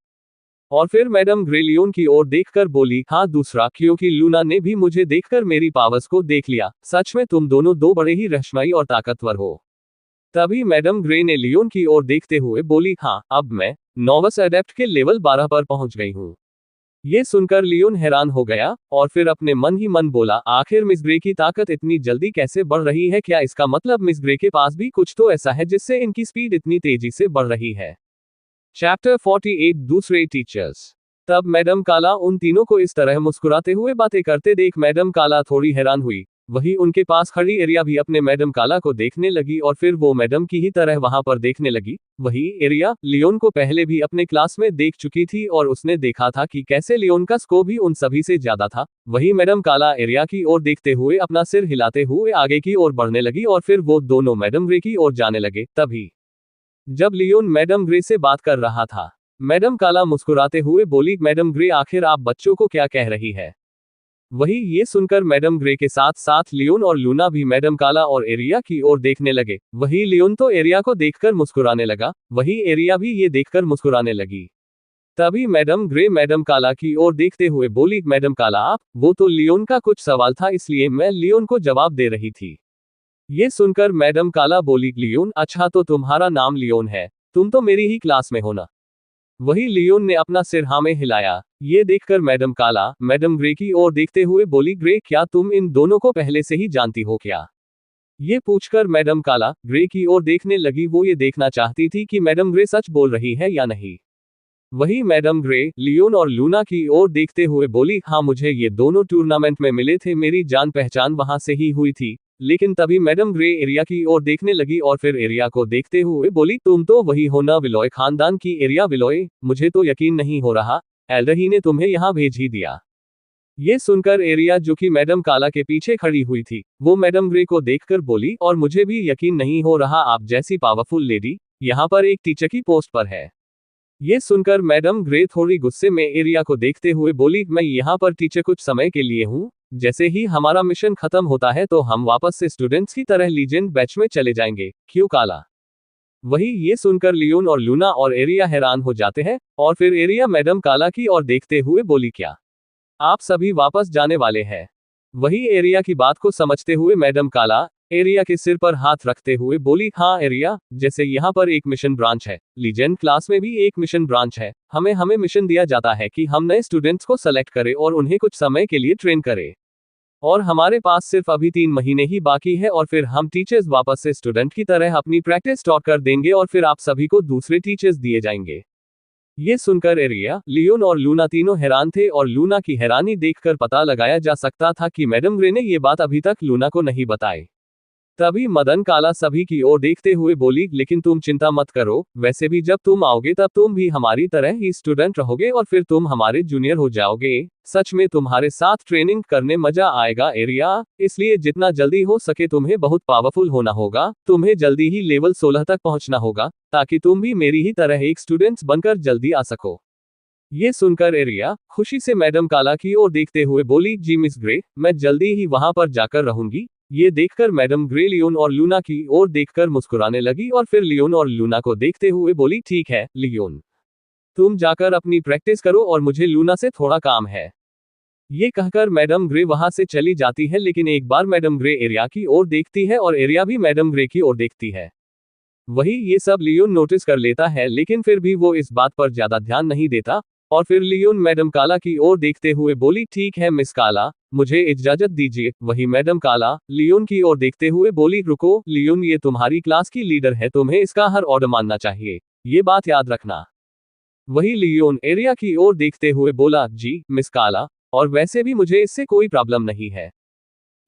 और फिर मैडम ग्रे लियोन की ओर देखकर बोली, हाँ दूसरा, क्योंकि लूना ने भी मुझे देखकर मेरी पावर्स को देख लिया। सच में तुम दोनों दो बड़े ही रहस्यमयी और ताकतवर हो। तभी मैडम ग्रे ने लियोन की ओर देखते हुए बोली, हाँ, अब मैं नोवस एडेप्ट के लेवल 12 पर पहुंच गई हूँ। ये सुनकर लियोन हैरान हो गया, और फिर अपने मन ही मन बोला, आखिर मिस ग्रे की ताकत इतनी जल्दी कैसे बढ़ रही है। क्या इसका मतलब मिस ग्रे के पास भी कुछ तो ऐसा है जिससे इनकी स्पीड इतनी तेजी से बढ़ रही है। चैप्टर 48 दूसरे टीचर्स। तब मैडम काला उन तीनों को इस तरह मुस्कुराते हुए बातें करते देख मैडम काला थोड़ी हैरान हुई। वही उनके पास खड़ी एरिया भी अपने मैडम काला को देखने लगी, और फिर वो मैडम की ही तरह वहां पर देखने लगी। वही एरिया लियोन को पहले भी अपने क्लास में देख चुकी थी, और उसने देखा था कि कैसे लियोन का स्कोर भी उन सभी से ज्यादा था। वही मैडम काला एरिया की ओर देखते हुए अपना सिर हिलाते हुए आगे की ओर बढ़ने लगी, और फिर वो दोनों मैडम ग्रे की ओर जाने लगे। तभी जब लियोन मैडम ग्रे से बात कर रहा था, मैडम काला मुस्कुराते हुए बोली, मैडम ग्रे, आखिर आप बच्चों को क्या कह रही है। वही ये सुनकर मैडम ग्रे के साथ साथ लियोन और लूना भी मैडम काला और एरिया की ओर देखने लगे। वही लियोन तो एरिया को देखकर मुस्कुराने लगा, वही एरिया भी ये देखकर मुस्कुराने लगी। तभी मैडम ग्रे मैडम काला की ओर देखते हुए बोली, मैडम काला, आप, वो तो लियोन का कुछ सवाल था, इसलिए मैं लियोन को जवाब दे रही थी। ये सुनकर मैडम काला बोली, लियोन, अच्छा, तो तुम्हारा नाम लियोन है, तुम तो मेरी ही क्लास में हो ना। वही लियोन ने अपना सिर हाँ में हिलाया। ये देखकर मैडम काला मैडम ग्रे की ओर देखते हुए बोली, ग्रे, क्या तुम इन दोनों को पहले से ही जानती हो क्या। ये पूछकर मैडम काला ग्रे की ओर देखने लगी। वो ये देखना चाहती थी कि मैडम ग्रे सच बोल रही है या नहीं। वही मैडम ग्रे लियोन और लूना की ओर देखते हुए बोली, हाँ मुझे ये दोनों टूर्नामेंट में मिले थे, मेरी जान पहचान वहां से ही हुई थी। लेकिन तभी मैडम ग्रे एरिया की ओर देखने लगी और फिर एरिया को देखते हुए बोली, तुम तो वही हो ना विलोय खानदान की एरिया विलोय, मुझे तो यकीन नहीं हो रहा, एल्डर ने तुम्हें यहाँ भेज ही दिया। ये सुनकर एरिया, जो कि मैडम काला के पीछे खड़ी हुई थी, वो मैडम ग्रे को देखकर बोली, और मुझे भी यकीन नहीं हो रहा आप जैसी पावरफुल लेडी यहाँ पर एक टीचर की पोस्ट पर है। ये सुनकर मैडम ग्रे थोड़ी गुस्से में एरिया को देखते हुए बोली, मैं यहाँ पर टीचर कुछ समय के लिए हूँ, जैसे ही हमारा मिशन खत्म होता है तो हम वापस से स्टूडेंट्स की तरह लीजेंड बैच में चले जाएंगे, क्यों काला। वही ये सुनकर लियोन और लूना और एरिया हैरान हो जाते हैं, और फिर एरिया मैडम काला की ओर देखते हुए बोली, क्या आप सभी वापस जाने वाले हैं। वही एरिया की बात को समझते हुए मैडम काला एरिया के सिर पर हाथ रखते हुए बोली, हाँ एरिया, जैसे यहाँ पर एक मिशन ब्रांच है, लीजेंड क्लास में भी एक मिशन ब्रांच है, हमें मिशन दिया जाता है कि हम नए स्टूडेंट्स को सेलेक्ट करें और उन्हें कुछ समय के लिए ट्रेन करें। और हमारे पास सिर्फ अभी 3 महीने ही बाकी है और फिर हम टीचर्स वापस से स्टूडेंट की तरह अपनी प्रैक्टिस स्टार्ट कर देंगे और फिर आप सभी को दूसरे टीचर्स दिए जाएंगे। ये सुनकर एरिया, लियोन और लूना तीनों हैरान थे और लूना की हैरानी देखकर पता लगाया जा सकता था कि मैडम ग्रे ने ये बात अभी तक लूना को नहीं बताई। तभी मदन काला सभी की ओर देखते हुए बोली, लेकिन तुम चिंता मत करो, वैसे भी जब तुम आओगे तब तुम भी हमारी तरह ही स्टूडेंट रहोगे और फिर तुम हमारे जूनियर हो जाओगे। सच में तुम्हारे साथ ट्रेनिंग करने मजा आएगा एरिया, इसलिए जितना जल्दी हो सके तुम्हें बहुत पावरफुल होना होगा, तुम्हें जल्दी ही लेवल 16 तक पहुंचना होगा, ताकि तुम भी मेरी ही तरह एक स्टूडेंट्स बनकर जल्दी आ सको। ये सुनकर एरिया खुशी से मैडम काला की ओर देखते हुए बोली, जी मिस ग्रे, मैं जल्दी ही वहां पर जाकर रहूंगी। ये देखकर मैडम ग्रे लियोन और लूना की ओर देखकर मुस्कुराने लगी और फिर लियोन और लूना को देखते हुए बोली, ठीक है लियोन, तुम जाकर अपनी प्रैक्टिस करो और मुझे लूना से थोड़ा काम है। ये कहकर मैडम ग्रे वहां से चली जाती है, लेकिन एक बार मैडम ग्रे एरिया की ओर देखती है और एरिया भी मैडम ग्रे की ओर देखती है। वही ये सब लियोन नोटिस कर लेता है, लेकिन फिर भी वो इस बात पर ज्यादा ध्यान नहीं देता। और फिर लियोन मैडम काला की ओर देखते हुए बोली, ठीक है मिस काला, मुझे इजाजत दीजिए। वही मैडम काला लियोन की ओर देखते हुए बोली, रुको लियोन, ये तुम्हारी क्लास की लीडर है, तुम्हें इसका हर ऑर्डर मानना चाहिए, ये बात याद रखना। वही लियोन एरिया की ओर देखते हुए बोला, जी मिस काला, और वैसे भी मुझे इससे कोई प्रॉब्लम नहीं है।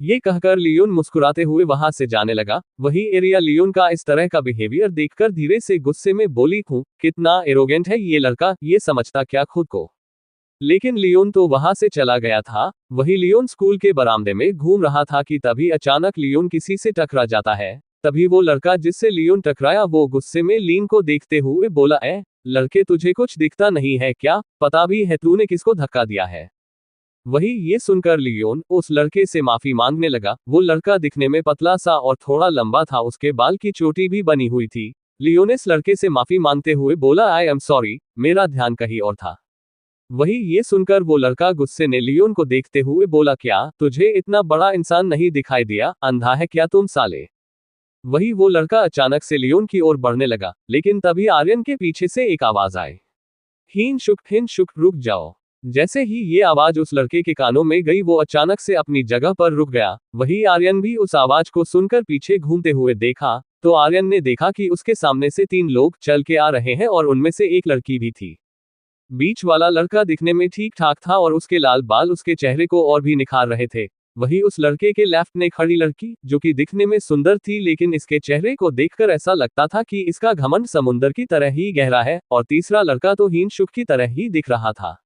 ये कहकर लियोन मुस्कुराते हुए वहां से जाने लगा। वही एरिया लियोन का इस तरह का बिहेवियर देखकर धीरे से गुस्से में बोली, हूँ कितना एरोगेंट है ये लड़का, ये समझता क्या खुद को। लेकिन लियोन तो वहां से चला गया था। वही लियोन स्कूल के बरामदे में घूम रहा था कि तभी अचानक लियोन किसी से टकरा जाता है। तभी वो लड़का जिससे लियोन टकराया वो गुस्से में लियोन को देखते हुए बोला, लड़के तुझे कुछ दिखता नहीं है क्या, पता भी है तूने किसको धक्का दिया है। वही ये सुनकर लियोन उस लड़के से माफी मांगने लगा। वो लड़का दिखने में पतला सा और थोड़ा लंबा था, उसके बाल की चोटी भी बनी हुई थी। लियोन इस लड़के से माफी मांगते हुए बोला, आई एम सॉरी, मेरा ध्यान कहीं और था। वही ये सुनकर वो लड़का गुस्से ने लियोन को देखते हुए बोला, क्या तुझे इतना बड़ा इंसान नहीं दिखाई दिया, अंधा है क्या तुम साले। वही वो लड़का अचानक से लियोन की ओर बढ़ने लगा, लेकिन तभी आर्यन के पीछे से एक आवाज आई, हिन शुक रुक जाओ। जैसे ही ये आवाज उस लड़के के कानों में गई वो अचानक से अपनी जगह पर रुक गया। वही आर्यन भी उस आवाज को सुनकर पीछे घूमते हुए देखा, तो आर्यन ने देखा कि उसके सामने से 3 लोग चल के आ रहे हैं और उनमें से एक लड़की भी थी। बीच वाला लड़का दिखने में ठीक ठाक था और उसके लाल बाल उसके चेहरे को और भी निखार रहे थे। वही उस लड़के के लेफ्ट में खड़ी लड़की, जो कि दिखने में सुंदर थी, लेकिन इसके चेहरे को देखकर ऐसा लगता था कि इसका घमंड समुंदर की तरह ही गहरा है। और तीसरा लड़का तो हीन शुक की तरह ही दिख रहा था।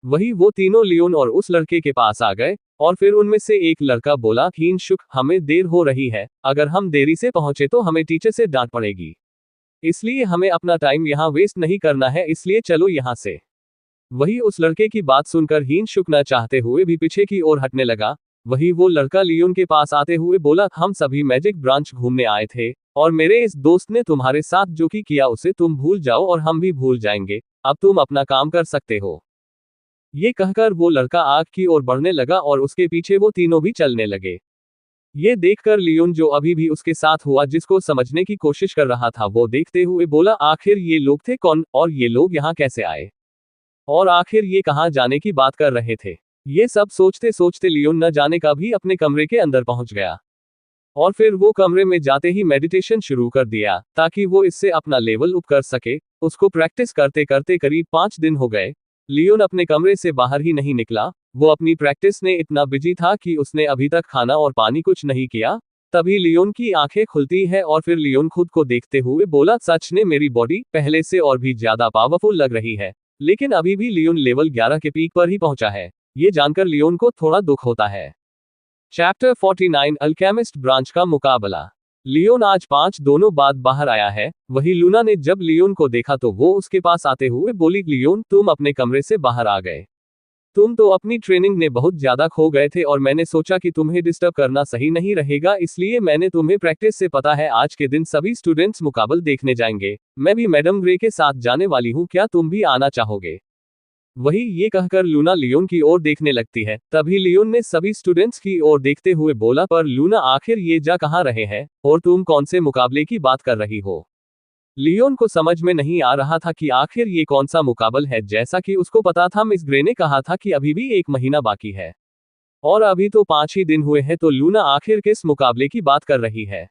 वही वो तीनों लियोन और उस लड़के के पास आ गए और फिर उनमें से एक लड़का बोला, हीन शुक, हमें देर हो रही है, अगर हम देरी से पहुंचे तो हमें टीचर से डांट पड़ेगी, इसलिए हमें अपना टाइम यहाँ वेस्ट नहीं करना है, इसलिए चलो यहाँ से। वही उस लड़के की बात सुनकर हीन शुक न चाहते हुए भी पीछे की ओर हटने लगा। वही वो लड़का लियोन के पास आते हुए बोला, हम सभी मैजिक ब्रांच घूमने आए थे और मेरे इस दोस्त ने तुम्हारे साथ जो कि किया उसे तुम भूल जाओ और हम भी भूल जाएंगे, अब तुम अपना काम कर सकते हो। ये कहकर वो लड़का आग की ओर बढ़ने लगा और उसके पीछे वो तीनों भी चलने लगे। ये देखकर लियोन, जो अभी भी उसके साथ हुआ जिसको समझने की कोशिश कर रहा था, वो देखते हुए बोला, आखिर ये लोग थे कौन और ये लोग यहाँ कैसे आए और आखिर ये कहाँ जाने की बात कर रहे थे। ये सब सोचते सोचते लियोन न जाने का भी अपने कमरे के अंदर पहुंच गया। और फिर वो कमरे में जाते ही मेडिटेशन शुरू कर दिया ताकि वो इससे अपना लेवल अप कर सके। उसको प्रैक्टिस करते करते करीब 5 दिन हो गए। लियोन अपने कमरे से बाहर ही नहीं निकला। वो अपनी प्रैक्टिस में इतना बिजी था कि उसने अभी तक खाना और पानी कुछ नहीं किया। तभी लियोन की आंखें खुलती है और फिर लियोन खुद को देखते हुए बोला, सच ने मेरी बॉडी पहले से और भी ज्यादा पावरफुल लग रही है। लेकिन अभी भी लियोन लेवल 11 के पीक पर ही पहुंचा है। ये जानकर लियोन को थोड़ा दुख होता है। चैप्टर 49 अल्केमिस्ट ब्रांच का मुकाबला। लियोन आज 5 दोनों बाद बाहर आया है। वही लूना ने जब लियोन को देखा तो वो उसके पास आते हुए बोली, लियोन तुम अपने कमरे से बाहर आ गए। तुम तो अपनी ट्रेनिंग में बहुत ज्यादा खो गए थे और मैंने सोचा कि तुम्हें डिस्टर्ब करना सही नहीं रहेगा, इसलिए मैंने तुम्हें प्रैक्टिस से पता है आज के दिन सभी स्टूडेंट्स मुकाबल देखने जाएंगे। मैं भी मैडम ग्रे के साथ जाने वाली हूँ, क्या तुम भी आना चाहोगे? वही ये कहकर लूना लियोन की ओर देखने लगती है। तभी लियोन ने सभी स्टूडेंट्स की ओर देखते हुए बोला, पर लूना आखिर ये जा कहाँ रहे हैं और तुम कौन से मुकाबले की बात कर रही हो? लियोन को समझ में नहीं आ रहा था कि आखिर ये कौन सा मुकाबल है। जैसा कि उसको पता था, मिस ग्रे ने कहा था कि अभी भी 1 महीना बाकी है और अभी तो 5 ही दिन हुए हैं, तो लूना आखिर किस मुकाबले की बात कर रही है?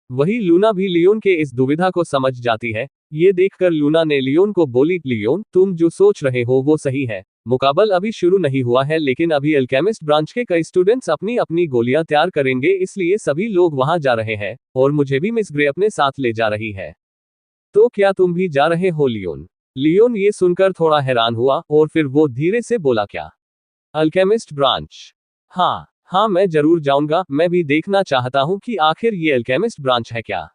वही लूना भी लियोन के इस दुविधा को समझ जाती है। ये देखकर लूना ने लियोन को बोली, लियोन तुम जो सोच रहे हो वो सही है। मुकाबल अभी शुरू नहीं हुआ है, लेकिन अभी अल्केमिस्ट ब्रांच के कई स्टूडेंट्स अपनी अपनी गोलियां तैयार करेंगे, इसलिए सभी लोग वहां जा रहे हैं और मुझे भी मिस ग्रे अपने साथ ले जा रही है। तो क्या तुम भी जा रहे हो लियोन? लियोन ये सुनकर थोड़ा हैरान हुआ और फिर वो धीरे से बोला, क्या अल्केमिस्ट ब्रांच? हाँ हाँ, मैं जरूर जाऊंगा। मैं भी देखना चाहता हूँ कि आखिर ये अल्केमिस्ट ब्रांच है क्या।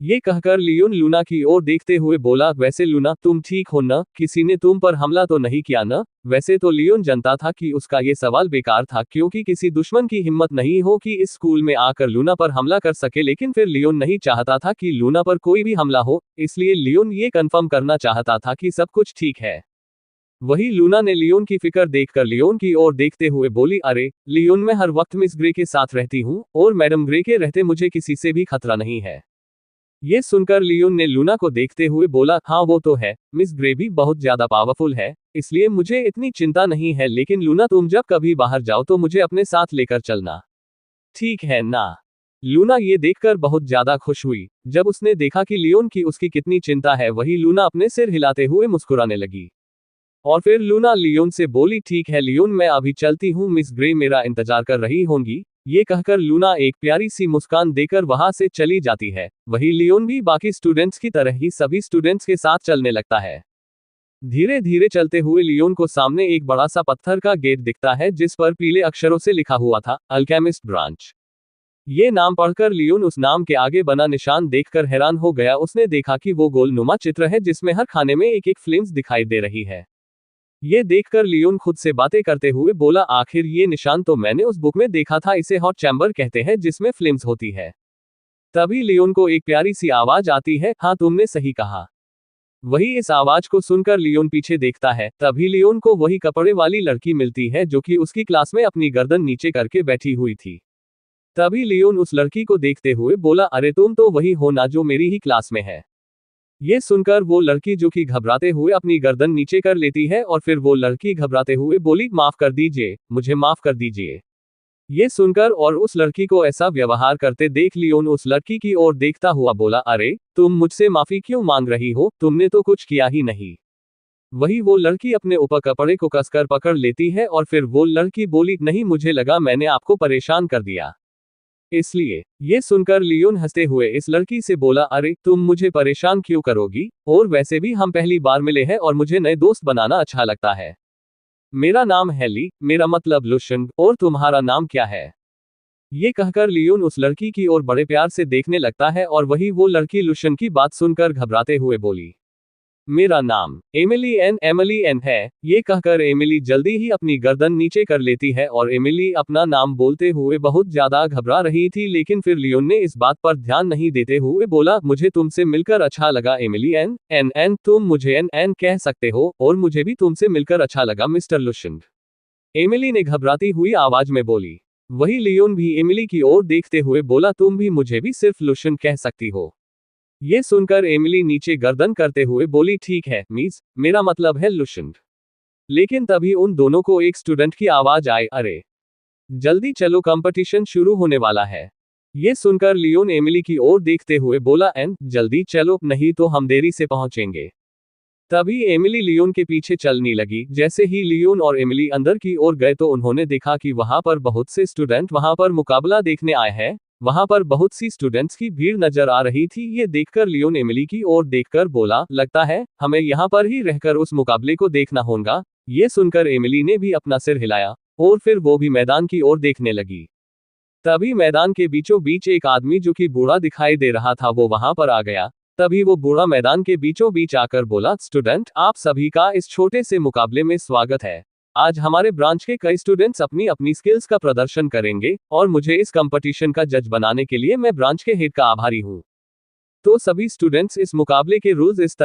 ये कहकर लियोन लूना की ओर देखते हुए बोला, वैसे लूना तुम ठीक हो न? किसी ने तुम पर हमला तो नहीं किया न? वैसे तो लियोन जानता था कि उसका ये सवाल बेकार था, क्योंकि किसी दुश्मन की हिम्मत नहीं हो कि इस स्कूल में आकर लूना पर हमला कर सके, लेकिन फिर लियोन नहीं चाहता था कि लूना पर कोई भी हमला हो, इसलिए लियोन ये कंफर्म करना चाहता था कि सब कुछ ठीक है। वही लूना ने लियोन की फिक्र देखकर लियोन की ओर देखते हुए बोली, अरे लियोन, मैं हर वक्त मिस ग्रे के साथ रहती हूँ और मैडम ग्रे के रहते मुझे किसी से भी खतरा नहीं है। ये सुनकर लियोन ने लूना को देखते हुए बोला, हाँ वो तो है, मिस ग्रे भी बहुत ज्यादा पावरफुल है, इसलिए मुझे इतनी चिंता नहीं है, लेकिन लूना तुम जब कभी बाहर जाओ तो मुझे अपने साथ लेकर चलना, ठीक है ना? लूना ये देखकर बहुत ज्यादा खुश हुई। जब उसने देखा कि लियोन की उसकी कितनी चिंता है, वही लूना अपने सिर हिलाते हुए मुस्कुराने लगी। और फिर लूना लियोन से बोली, ठीक है लियोन, मैं अभी चलती हूँ, मिस ग्रे मेरा इंतजार कर रही होंगी। ये कहकर लूना एक प्यारी सी मुस्कान देकर वहां से चली जाती है। वही लियोन भी बाकी स्टूडेंट्स की तरह ही सभी स्टूडेंट्स के साथ चलने लगता है। धीरे धीरे चलते हुए लियोन को सामने एक बड़ा सा पत्थर का गेट दिखता है, जिस पर पीले अक्षरों से लिखा हुआ था, अल्केमिस्ट ब्रांच। ये नाम पढ़कर लियोन उस नाम के आगे बना निशान देखकर हैरान हो गया। उसने देखा कि वो गोलनुमा चित्र है, जिसमें हर खाने में एक एक फ्लेम्स दिखाई दे रही है। ये देखकर लियोन खुद से बातें करते हुए बोला, आखिर ये निशान तो मैंने उस बुक में देखा था, इसे हॉट चैम्बर कहते हैं, जिसमें फ्लेम्स होती है। तभी लियोन को एक प्यारी सी आवाज आती है, हाँ तुमने सही कहा। वही इस आवाज को सुनकर लियोन पीछे देखता है। तभी लियोन को वही कपड़े वाली लड़की मिलती है जो कि उसकी क्लास में अपनी गर्दन नीचे करके बैठी हुई थी। तभी लियोन उस लड़की को देखते हुए बोला, अरे तुम तो वही हो ना जो मेरी ही क्लास में है। ये सुनकर वो लड़की जो कि घबराते हुए अपनी गर्दन नीचे कर लेती है और फिर वो लड़की घबराते हुए बोली, माफ कर दीजिए, मुझे माफ कर दीजिए। ये सुनकर और उस लड़की को ऐसा व्यवहार करते देख लियोन उस लड़की की ओर देखता हुआ बोला, अरे तुम मुझसे माफी क्यों मांग रही हो? तुमने तो कुछ किया ही नहीं। वही वो लड़की अपने ऊपर कपड़े को कसकर पकड़ लेती है और फिर वो लड़की बोली, नहीं मुझे लगा मैंने आपको परेशान कर दिया इसलिए। ये सुनकर लियोन हंसते हुए इस लड़की से बोला, अरे तुम मुझे परेशान क्यों करोगी? और वैसे भी हम पहली बार मिले हैं और मुझे नए दोस्त बनाना अच्छा लगता है। मेरा नाम है ली, मेरा मतलब लुशन, और तुम्हारा नाम क्या है? ये कहकर लियोन उस लड़की की ओर बड़े प्यार से देखने लगता है और वही वो लड़की लुशन की बात सुनकर घबराते हुए बोली, मेरा नाम एमिली एन है। ये कहकर एमिली जल्दी ही अपनी गर्दन नीचे कर लेती है और एमिली अपना नाम बोलते हुए बहुत ज्यादा घबरा रही थी, लेकिन फिर लियोन ने इस बात पर ध्यान नहीं देते हुए बोला, मुझे तुमसे मिलकर अच्छा लगा एमिली एन तुम मुझे एन कह सकते हो और मुझे भी तुमसे मिलकर अच्छा लगा मिस्टर लुशन, एमिली ने घबराती हुई आवाज में बोली। वही लियोन भी एमिली की ओर देखते हुए बोला, तुम भी मुझे भी सिर्फ लुशन कह सकती हो। ये सुनकर एमिली नीचे गर्दन करते हुए बोली, ठीक है मिस, मेरा मतलब है लुशन। लेकिन तभी उन दोनों को एक स्टूडेंट की आवाज आई, अरे जल्दी चलो, कंपटीशन शुरू होने वाला है। ये सुनकर लियोन एमिली की ओर देखते हुए बोला, एन जल्दी चलो, नहीं तो हम देरी से पहुंचेंगे। तभी एमिली लियोन के पीछे चलने लगी। जैसे ही लियोन और एमिली अंदर की ओर गए तो उन्होंने देखा कि वहां पर बहुत से स्टूडेंट वहां पर मुकाबला देखने आए हैं। वहां पर बहुत सी स्टूडेंट्स की भीड़ नजर आ रही थी। ये देखकर लियोन एमिली की ओर देखकर बोला, लगता है हमें यहाँ पर ही रहकर उस मुकाबले को देखना होगा। ये सुनकर एमिली ने भी अपना सिर हिलाया और फिर वो भी मैदान की ओर देखने लगी। तभी मैदान के बीचों बीच एक आदमी जो कि बूढ़ा दिखाई दे रहा था वो वहां पर आ गया। तभी वो बूढ़ा मैदान के बीचों बीच आकर बोला, स्टूडेंट, आप सभी का इस छोटे से मुकाबले में स्वागत है। आज हमारे ब्रांच के कई स्टूडेंट्स अपनी अपनी स्किल्स का प्रदर्शन करेंगे और मुझे इस कंपटीशन का जज बनाने के लिए मैं ब्रांच के हेड का आभारी हूँ। तो सभी स्टूडेंट्स इस मुकाबले के रूल्स इस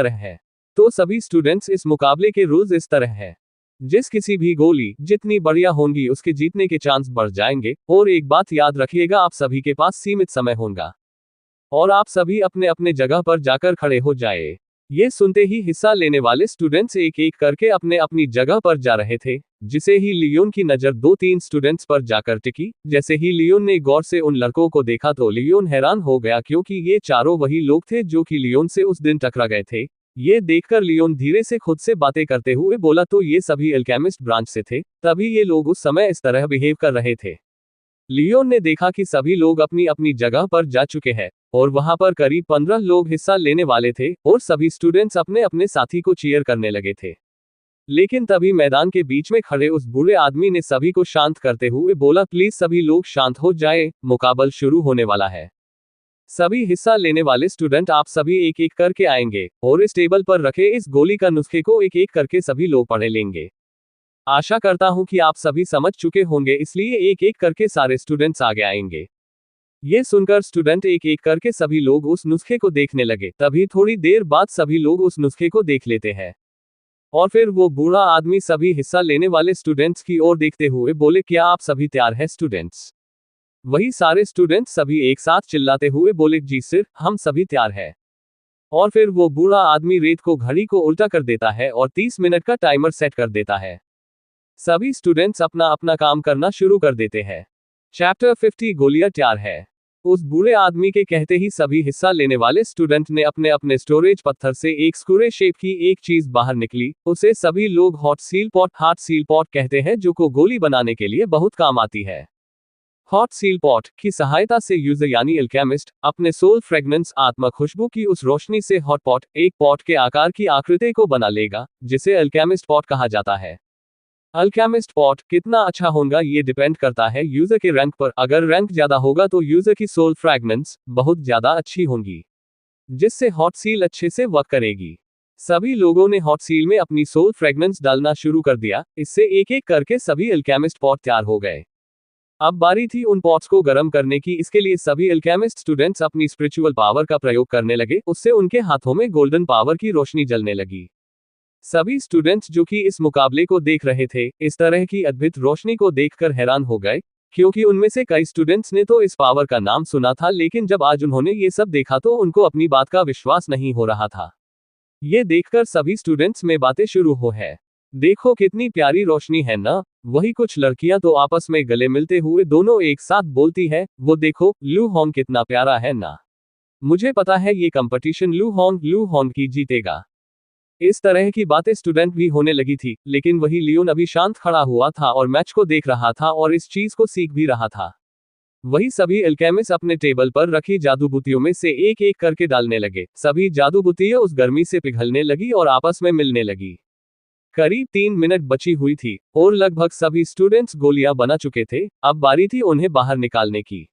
तरह है। जिस किसी भी गोली जितनी बढ़िया होंगी उसके जीतने के चांस बढ़ जाएंगे। और एक बात याद रखिएगा, आप सभी के पास सीमित समय होगा और आप सभी अपने अपने जगह पर जाकर खड़े हो जाए। ये सुनते ही हिस्सा लेने वाले स्टूडेंट्स एक एक करके अपने अपनी जगह पर जा रहे थे। जिसे ही लियोन की नजर 2-3 स्टूडेंट्स पर जाकर टिकी। जैसे ही लियोन ने गौर से उन लड़कों को देखा तो लियोन हैरान हो गया, क्योंकि ये चारों वही लोग थे जो कि लियोन से उस दिन टकरा गए थे। ये देखकर लियोन धीरे से खुद से बातें करते हुए बोला, तो ये सभी अल्केमिस्ट ब्रांच से थे, तभी ये लोग उस समय इस तरह बिहेव कर रहे थे। लियोन ने देखा कि सभी लोग अपनी अपनी जगह पर जा चुके हैं और वहां पर करीब 15 लोग हिस्सा लेने वाले थे और सभी स्टूडेंट्स अपने अपने साथी को चीयर करने लगे थे। लेकिन तभी मैदान के बीच में खड़े उस बूढ़े आदमी ने सभी को शांत करते हुए बोला, प्लीज सभी लोग शांत हो जाए, मुकाबला शुरू होने वाला है। सभी हिस्सा लेने वाले स्टूडेंट आप सभी एक एक करके आएंगे और इस टेबल पर रखे इस गोली का नुस्खे को एक एक करके सभी लोग पढ़ लेंगे। आशा करता हूं कि आप सभी समझ चुके होंगे, इसलिए एक एक करके सारे स्टूडेंट्स आगे आएंगे। ये सुनकर स्टूडेंट एक एक करके सभी लोग उस नुस्खे को देखने लगे। तभी थोड़ी देर बाद सभी लोग उस नुस्खे को देख लेते हैं और फिर वो बूढ़ा आदमी सभी हिस्सा लेने वाले स्टूडेंट्स की ओर देखते हुए बोले, क्या आप सभी तैयार हैं स्टूडेंट्स? वही सारे स्टूडेंट्स सभी एक साथ चिल्लाते हुए बोले, जी सर, हम सभी तैयार हैं। और फिर वो बूढ़ा आदमी रेत को घड़ी को उल्टा कर देता है और 30 मिनट का टाइमर सेट कर देता है। सभी स्टूडेंट्स अपना अपना काम करना शुरू कर देते हैं। चैप्टर 50 गोलियां तैयार है। उस बूढ़े आदमी के कहते ही सभी हिस्सा लेने वाले स्टूडेंट ने अपने अपने स्टोरेज पत्थर से एक स्क्वायर शेप की एक चीज बाहर निकली। उसे सभी लोग हॉट सील पॉट कहते हैं, जो को गोली बनाने के लिए बहुत काम आती है। हॉट सील पॉट की सहायता से यूजर यानी अल्केमिस्ट अपने सोल फ्रेगनेंस आत्मा खुशबू की उस रोशनी से हॉट पॉट एक पॉट के आकार की आकृति को बना लेगा, जिसे अल्केमिस्ट पॉट कहा जाता है। अल्केमिस्ट पॉट कितना अच्छा होगा ये डिपेंड करता है यूजर के रैंक पर। अगर रैंक ज्यादा होगा तो यूजर की सोल फ्रेगनेंस बहुत ज्यादा अच्छी होगी, जिससे हॉट सील अच्छे से वर्क करेगी। सभी लोगों ने हॉट सील में अपनी सोल फ्रेगनेंस डालना शुरू कर दिया। इससे एक एक करके सभी अल्केमिस्ट पॉट तैयार हो गए। अब बारी थी उन पॉट्स को गर्म करने की। इसके लिए सभी अल्केमिस्ट स्टूडेंट्स अपनी स्पिरिचुअल पावर का प्रयोग करने लगे। उससे उनके हाथों में गोल्डन पावर की रोशनी जलने लगी। सभी स्टूडेंट्स जो कि इस मुकाबले को देख रहे थे, इस तरह की अद्भुत रोशनी को देखकर हैरान हो गए, क्योंकि उनमें से कई स्टूडेंट्स ने तो इस पावर का नाम सुना था, लेकिन जब आज उन्होंने ये सब देखा तो उनको अपनी बात का विश्वास नहीं हो रहा था। ये देखकर सभी स्टूडेंट्स में बातें शुरू हो है, देखो कितनी प्यारी रोशनी है ना। वही कुछ लड़कियां तो आपस में गले मिलते हुए दोनों एक साथ बोलती है, वो देखो लू होंग कितना प्यारा है ना। मुझे पता है ये कंपटीशन लू होंग की जीतेगा। इस तरह की बातें स्टूडेंट भी होने लगी थी, लेकिन वही लियोन अभी शांत खड़ा हुआ था और मैच को देख रहा था और इस चीज को सीख भी रहा था। वही सभी अल्केमिस्ट अपने टेबल पर रखी जादू बुतियों में से एक एक करके डालने लगे। सभी जादू बुतियां उस गर्मी से पिघलने लगी और आपस में मिलने लगी। करीब 3 मिनट बची हुई थी और लगभग सभी स्टूडेंट्स गोलियां बना चुके थे। अब बारी थी उन्हें बाहर निकालने की,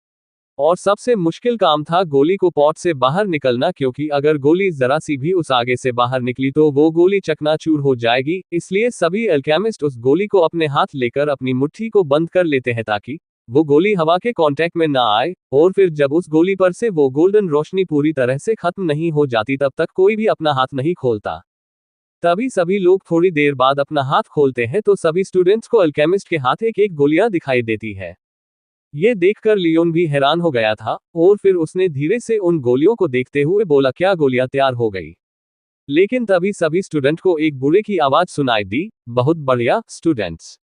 और सबसे मुश्किल काम था गोली को पॉट से बाहर निकलना, क्योंकि अगर गोली जरा सी भी उस आगे से बाहर निकली तो वो गोली चकनाचूर हो जाएगी। इसलिए सभी अल्केमिस्ट उस गोली को अपने हाथ लेकर अपनी मुट्ठी को बंद कर लेते हैं ताकि वो गोली हवा के कांटेक्ट में ना आए। और फिर जब उस गोली पर से वो गोल्डन रोशनी पूरी तरह से खत्म नहीं हो जाती तब तक कोई भी अपना हाथ नहीं खोलता। तभी सभी लोग थोड़ी देर बाद अपना हाथ खोलते हैं तो सभी स्टूडेंट्स को अल्केमिस्ट के हाथ एक एक गोलियां दिखाई देती है। ये देखकर लियोन भी हैरान हो गया था और फिर उसने धीरे से उन गोलियों को देखते हुए बोला, क्या गोलियां तैयार हो गई? लेकिन तभी सभी स्टूडेंट को एक बूढ़े की आवाज सुनाई दी, बहुत बढ़िया स्टूडेंट्स,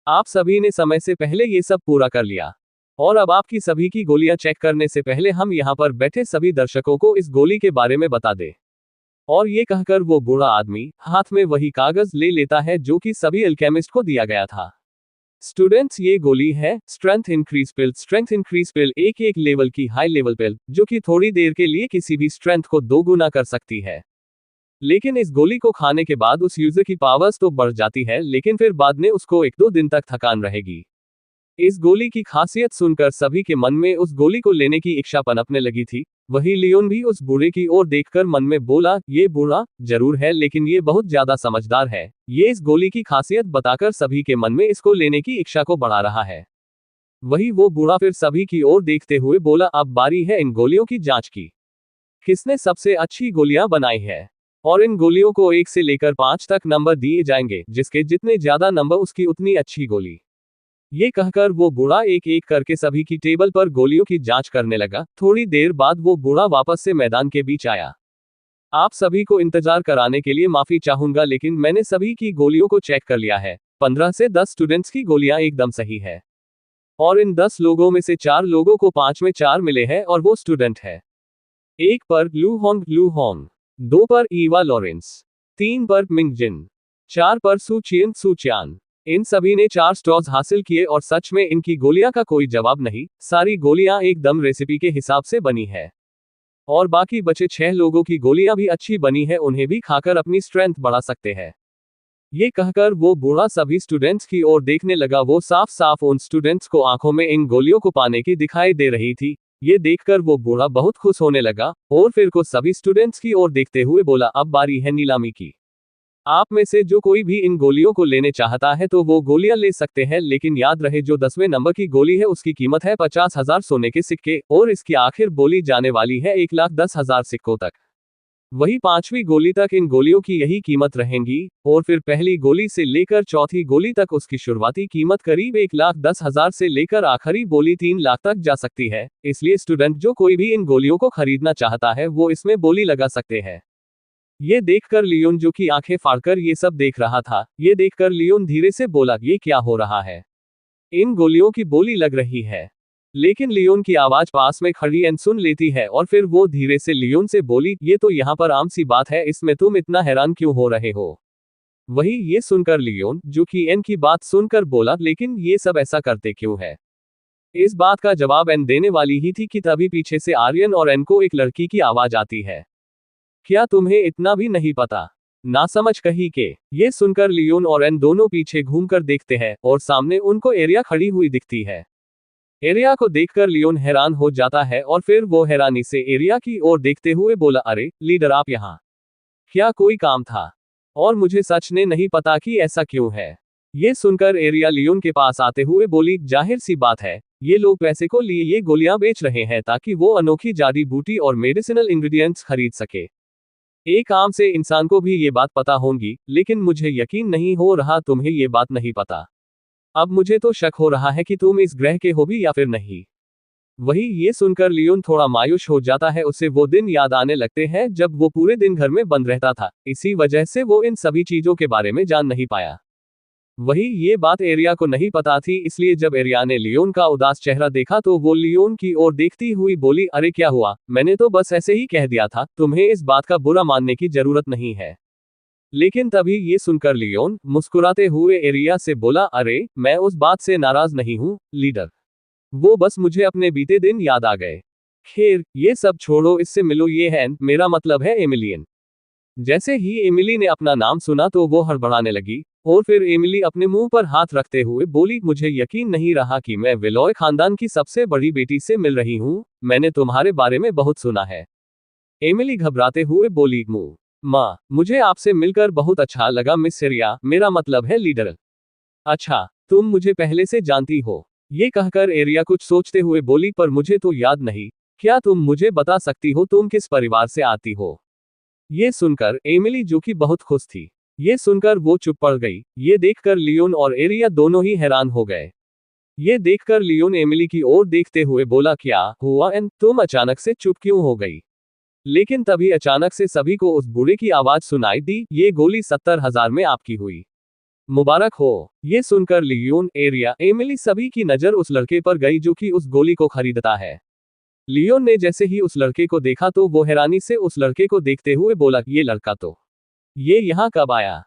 आप सभी ने समय से पहले ये सब पूरा कर लिया और अब आपकी सभी की गोलियां चेक करने से पहले हम यहाँ पर बैठे सभी दर्शकों को इस गोली के बारे में बता दें। और ये कहकर वो बूढ़ा आदमी हाथ में वही कागज ले लेता है जो कि सभी अल्केमिस्ट को दिया गया था। स्टूडेंट्स, ये गोली है स्ट्रेंथ इंक्रीज पिल। स्ट्रेंथ इंक्रीज पिल एक लेवल की हाई लेवल पिल जो कि थोड़ी देर के लिए किसी भी स्ट्रेंथ को दोगुना कर सकती है। लेकिन इस गोली को खाने के बाद उस यूजर की पावर्स तो बढ़ जाती है, लेकिन फिर बाद में उसको 1-2 दिन तक थकान रहेगी। इस गोली की खासियत सुनकर सभी के मन में उस गोली को लेने की इच्छा पनपने लगी थी। वही लियोन भी उस बूढ़े की ओर देखकर मन में बोला, ये बूढ़ा जरूर है लेकिन ये बहुत ज्यादा समझदार है। ये इस गोली की खासियत बताकर सभी के मन में इसको लेने की इच्छा को बढ़ा रहा है। वही वो बूढ़ा फिर सभी की ओर देखते हुए बोला, अब बारी है इन गोलियों की जांच की। किसने सबसे अच्छी गोलियां बनाई है? और इन गोलियों को 1 से लेकर 5 तक नंबर दिए जाएंगे, जिसके जितने ज्यादा नंबर उसकी उतनी अच्छी गोली। ये कहकर वो बूढ़ा एक एक करके सभी की टेबल पर गोलियों की जांच करने लगा। थोड़ी देर बाद वो बूढ़ा वापस से मैदान के बीच आया। आप सभी को इंतजार कराने के लिए माफी चाहूंगा, लेकिन मैंने सभी की गोलियों को चेक कर लिया है। 15 से 10 स्टूडेंट्स की गोलियां एकदम सही है। और इन 10 लोगों में से 4 लोगों को 5 में 4 मिले हैं और वो स्टूडेंट है। 1 पर लू होंग, 2 पर ईवा लॉरेंस, 3 पर मिंग जिन, 4 पर सू चियान। इन सभी ने 4 स्टॉर्स हासिल किए और सच में इनकी गोलियां का कोई जवाब नहीं। सारी गोलियां एकदम रेसिपी के हिसाब से बनी है। और बाकी बचे 6 लोगों की गोलियां भी अच्छी बनी है, उन्हें भी खाकर अपनी स्ट्रेंथ बढ़ा सकते हैं। ये कहकर वो बूढ़ा सभी स्टूडेंट्स की ओर देखने लगा। वो साफ साफ उन स्टूडेंट्स को आंखों में इन गोलियों को पाने की दिखाई दे रही थी। ये देखकर वो बूढ़ा बहुत खुश होने लगा और फिर को सभी स्टूडेंट्स की ओर देखते हुए बोला, अब बारी है नीलामी की। आप में से जो कोई भी इन गोलियों को लेने चाहता है तो वो गोलियां ले सकते हैं, लेकिन याद रहे जो 10वें नंबर की गोली है उसकी कीमत है 50,000 सोने के सिक्के और इसकी आखिर बोली जाने वाली है 1,10,000 सिक्कों तक। वही 5वीं गोली तक इन गोलियों की यही कीमत रहेंगी और फिर पहली गोली से लेकर चौथी गोली तक उसकी शुरुआती कीमत करीब 1,10,000 से लेकर आखिरी बोली 3 लाख तक जा सकती है। इसलिए स्टूडेंट जो कोई भी इन गोलियों को खरीदना चाहता है वो इसमें बोली लगा सकते हैं। ये देखकर लियोन, जो कि आंखें फाड़कर ये सब देख रहा था, ये देखकर लियोन धीरे से बोला, ये क्या हो रहा है? इन गोलियों की बोली लग रही है। लेकिन लियोन की आवाज पास में खड़ी एन सुन लेती है और फिर वो धीरे से लियोन से बोली, ये तो यहाँ पर आम सी बात है, इसमें तुम इतना हैरान क्यों हो रहे हो? वही ये सुनकर लियोन, जो कि एन की बात सुनकर बोला, लेकिन ये सब ऐसा करते क्यों है? इस बात का जवाब एन देने वाली ही थी कि तभी पीछे से आर्यन और एन को एक लड़की की आवाज आती है। क्या तुम्हें इतना भी नहीं पता? ना समझ कही के। ये सुनकर लियोन और एन दोनों पीछे घूमकर देखते हैं और सामने उनको एरिया खड़ी हुई दिखती है। एरिया को देखकर लियोन हैरान हो जाता है और फिर वो हैरानी से एरिया की ओर देखते हुए बोला, अरे लीडर, आप यहाँ? क्या कोई काम था? और मुझे सच ने नहीं पता कि ऐसा क्यों है। ये सुनकर एरिया लियोन के पास आते हुए बोली, जाहिर सी बात है, ये लोग पैसे को लिए ये गोलियां बेच रहे हैं ताकि वो अनोखी जड़ी बूटी और मेडिसिनल इंग्रेडिएंट्स खरीद सके। एक आम से इंसान को भी ये बात पता होगी, लेकिन मुझे यकीन नहीं हो रहा तुम्हें ये बात नहीं पता। अब मुझे तो शक हो रहा है कि तुम इस ग्रह के हो भी या फिर नहीं। वही ये सुनकर लियोन थोड़ा मायूस हो जाता है। उसे वो दिन याद आने लगते हैं जब वो पूरे दिन घर में बंद रहता था, इसी वजह से वो इन सभी चीजों के बारे में जान नहीं पाया। वही ये बात एरिया को नहीं पता थी, इसलिए जब एरिया ने लियोन का उदास चेहरा देखा तो वो लियोन की ओर देखती हुई बोली, अरे क्या हुआ? मैंने तो बस ऐसे ही कह दिया था, तुम्हें इस बात का बुरा मानने की जरूरत नहीं है। लेकिन तभी ये सुनकर लियोन मुस्कुराते हुए एरिया से बोला, अरे मैं उस बात से नाराज नहीं हूँ लीडर, वो बस मुझे अपने बीते दिन याद आ गए। खैर ये सब छोड़ो, इससे मिलो, ये है मेरा मतलब है एमिलियन। जैसे ही एमिली ने अपना नाम सुना तो वो हड़बड़ाने लगी और फिर एमिली अपने मुंह पर हाथ रखते हुए बोली, मुझे यकीन नहीं रहा कि मैं विलॉय खानदान की सबसे बड़ी बेटी से मिल रही हूँ, मैंने तुम्हारे बारे में बहुत सुना है। एमिली घबराते हुए बोली, माँ, मुझे आपसे मिलकर बहुत अच्छा लगा मिस एरिया, मेरा मतलब है लीडर। अच्छा, तुम मुझे पहले से जानती हो? ये कहकर एरिया कुछ सोचते हुए बोली, पर मुझे तो याद नहीं, क्या तुम मुझे बता सकती हो तुम किस परिवार से आती हो? ये सुनकर एमिली, जो कि बहुत खुश थी, ये सुनकर वो चुप पड़ गई। ये देखकर लियोन और एरिया दोनों ही हैरान हो गए। ये देखकर लियोन एमिली की ओर देखते हुए बोला, क्या हुआ एन, तुम अचानक से चुप क्यों हो गई? लेकिन तभी अचानक से सभी को उस बूढ़े की आवाज सुनाई दी, ये गोली 70,000 में आपकी हुई। मुबारक हो। ये सुनकर लियोन, एरिया, एमिली सभी की नजर उस लड़के पर गई जो कि उस गोली को खरीदता है। लियोन ने जैसे ही उस लड़के को देखा तो वो हैरानी से उस लड़के को देखते हुए बोला, ये लड़का तो ये यहाँ कब आया?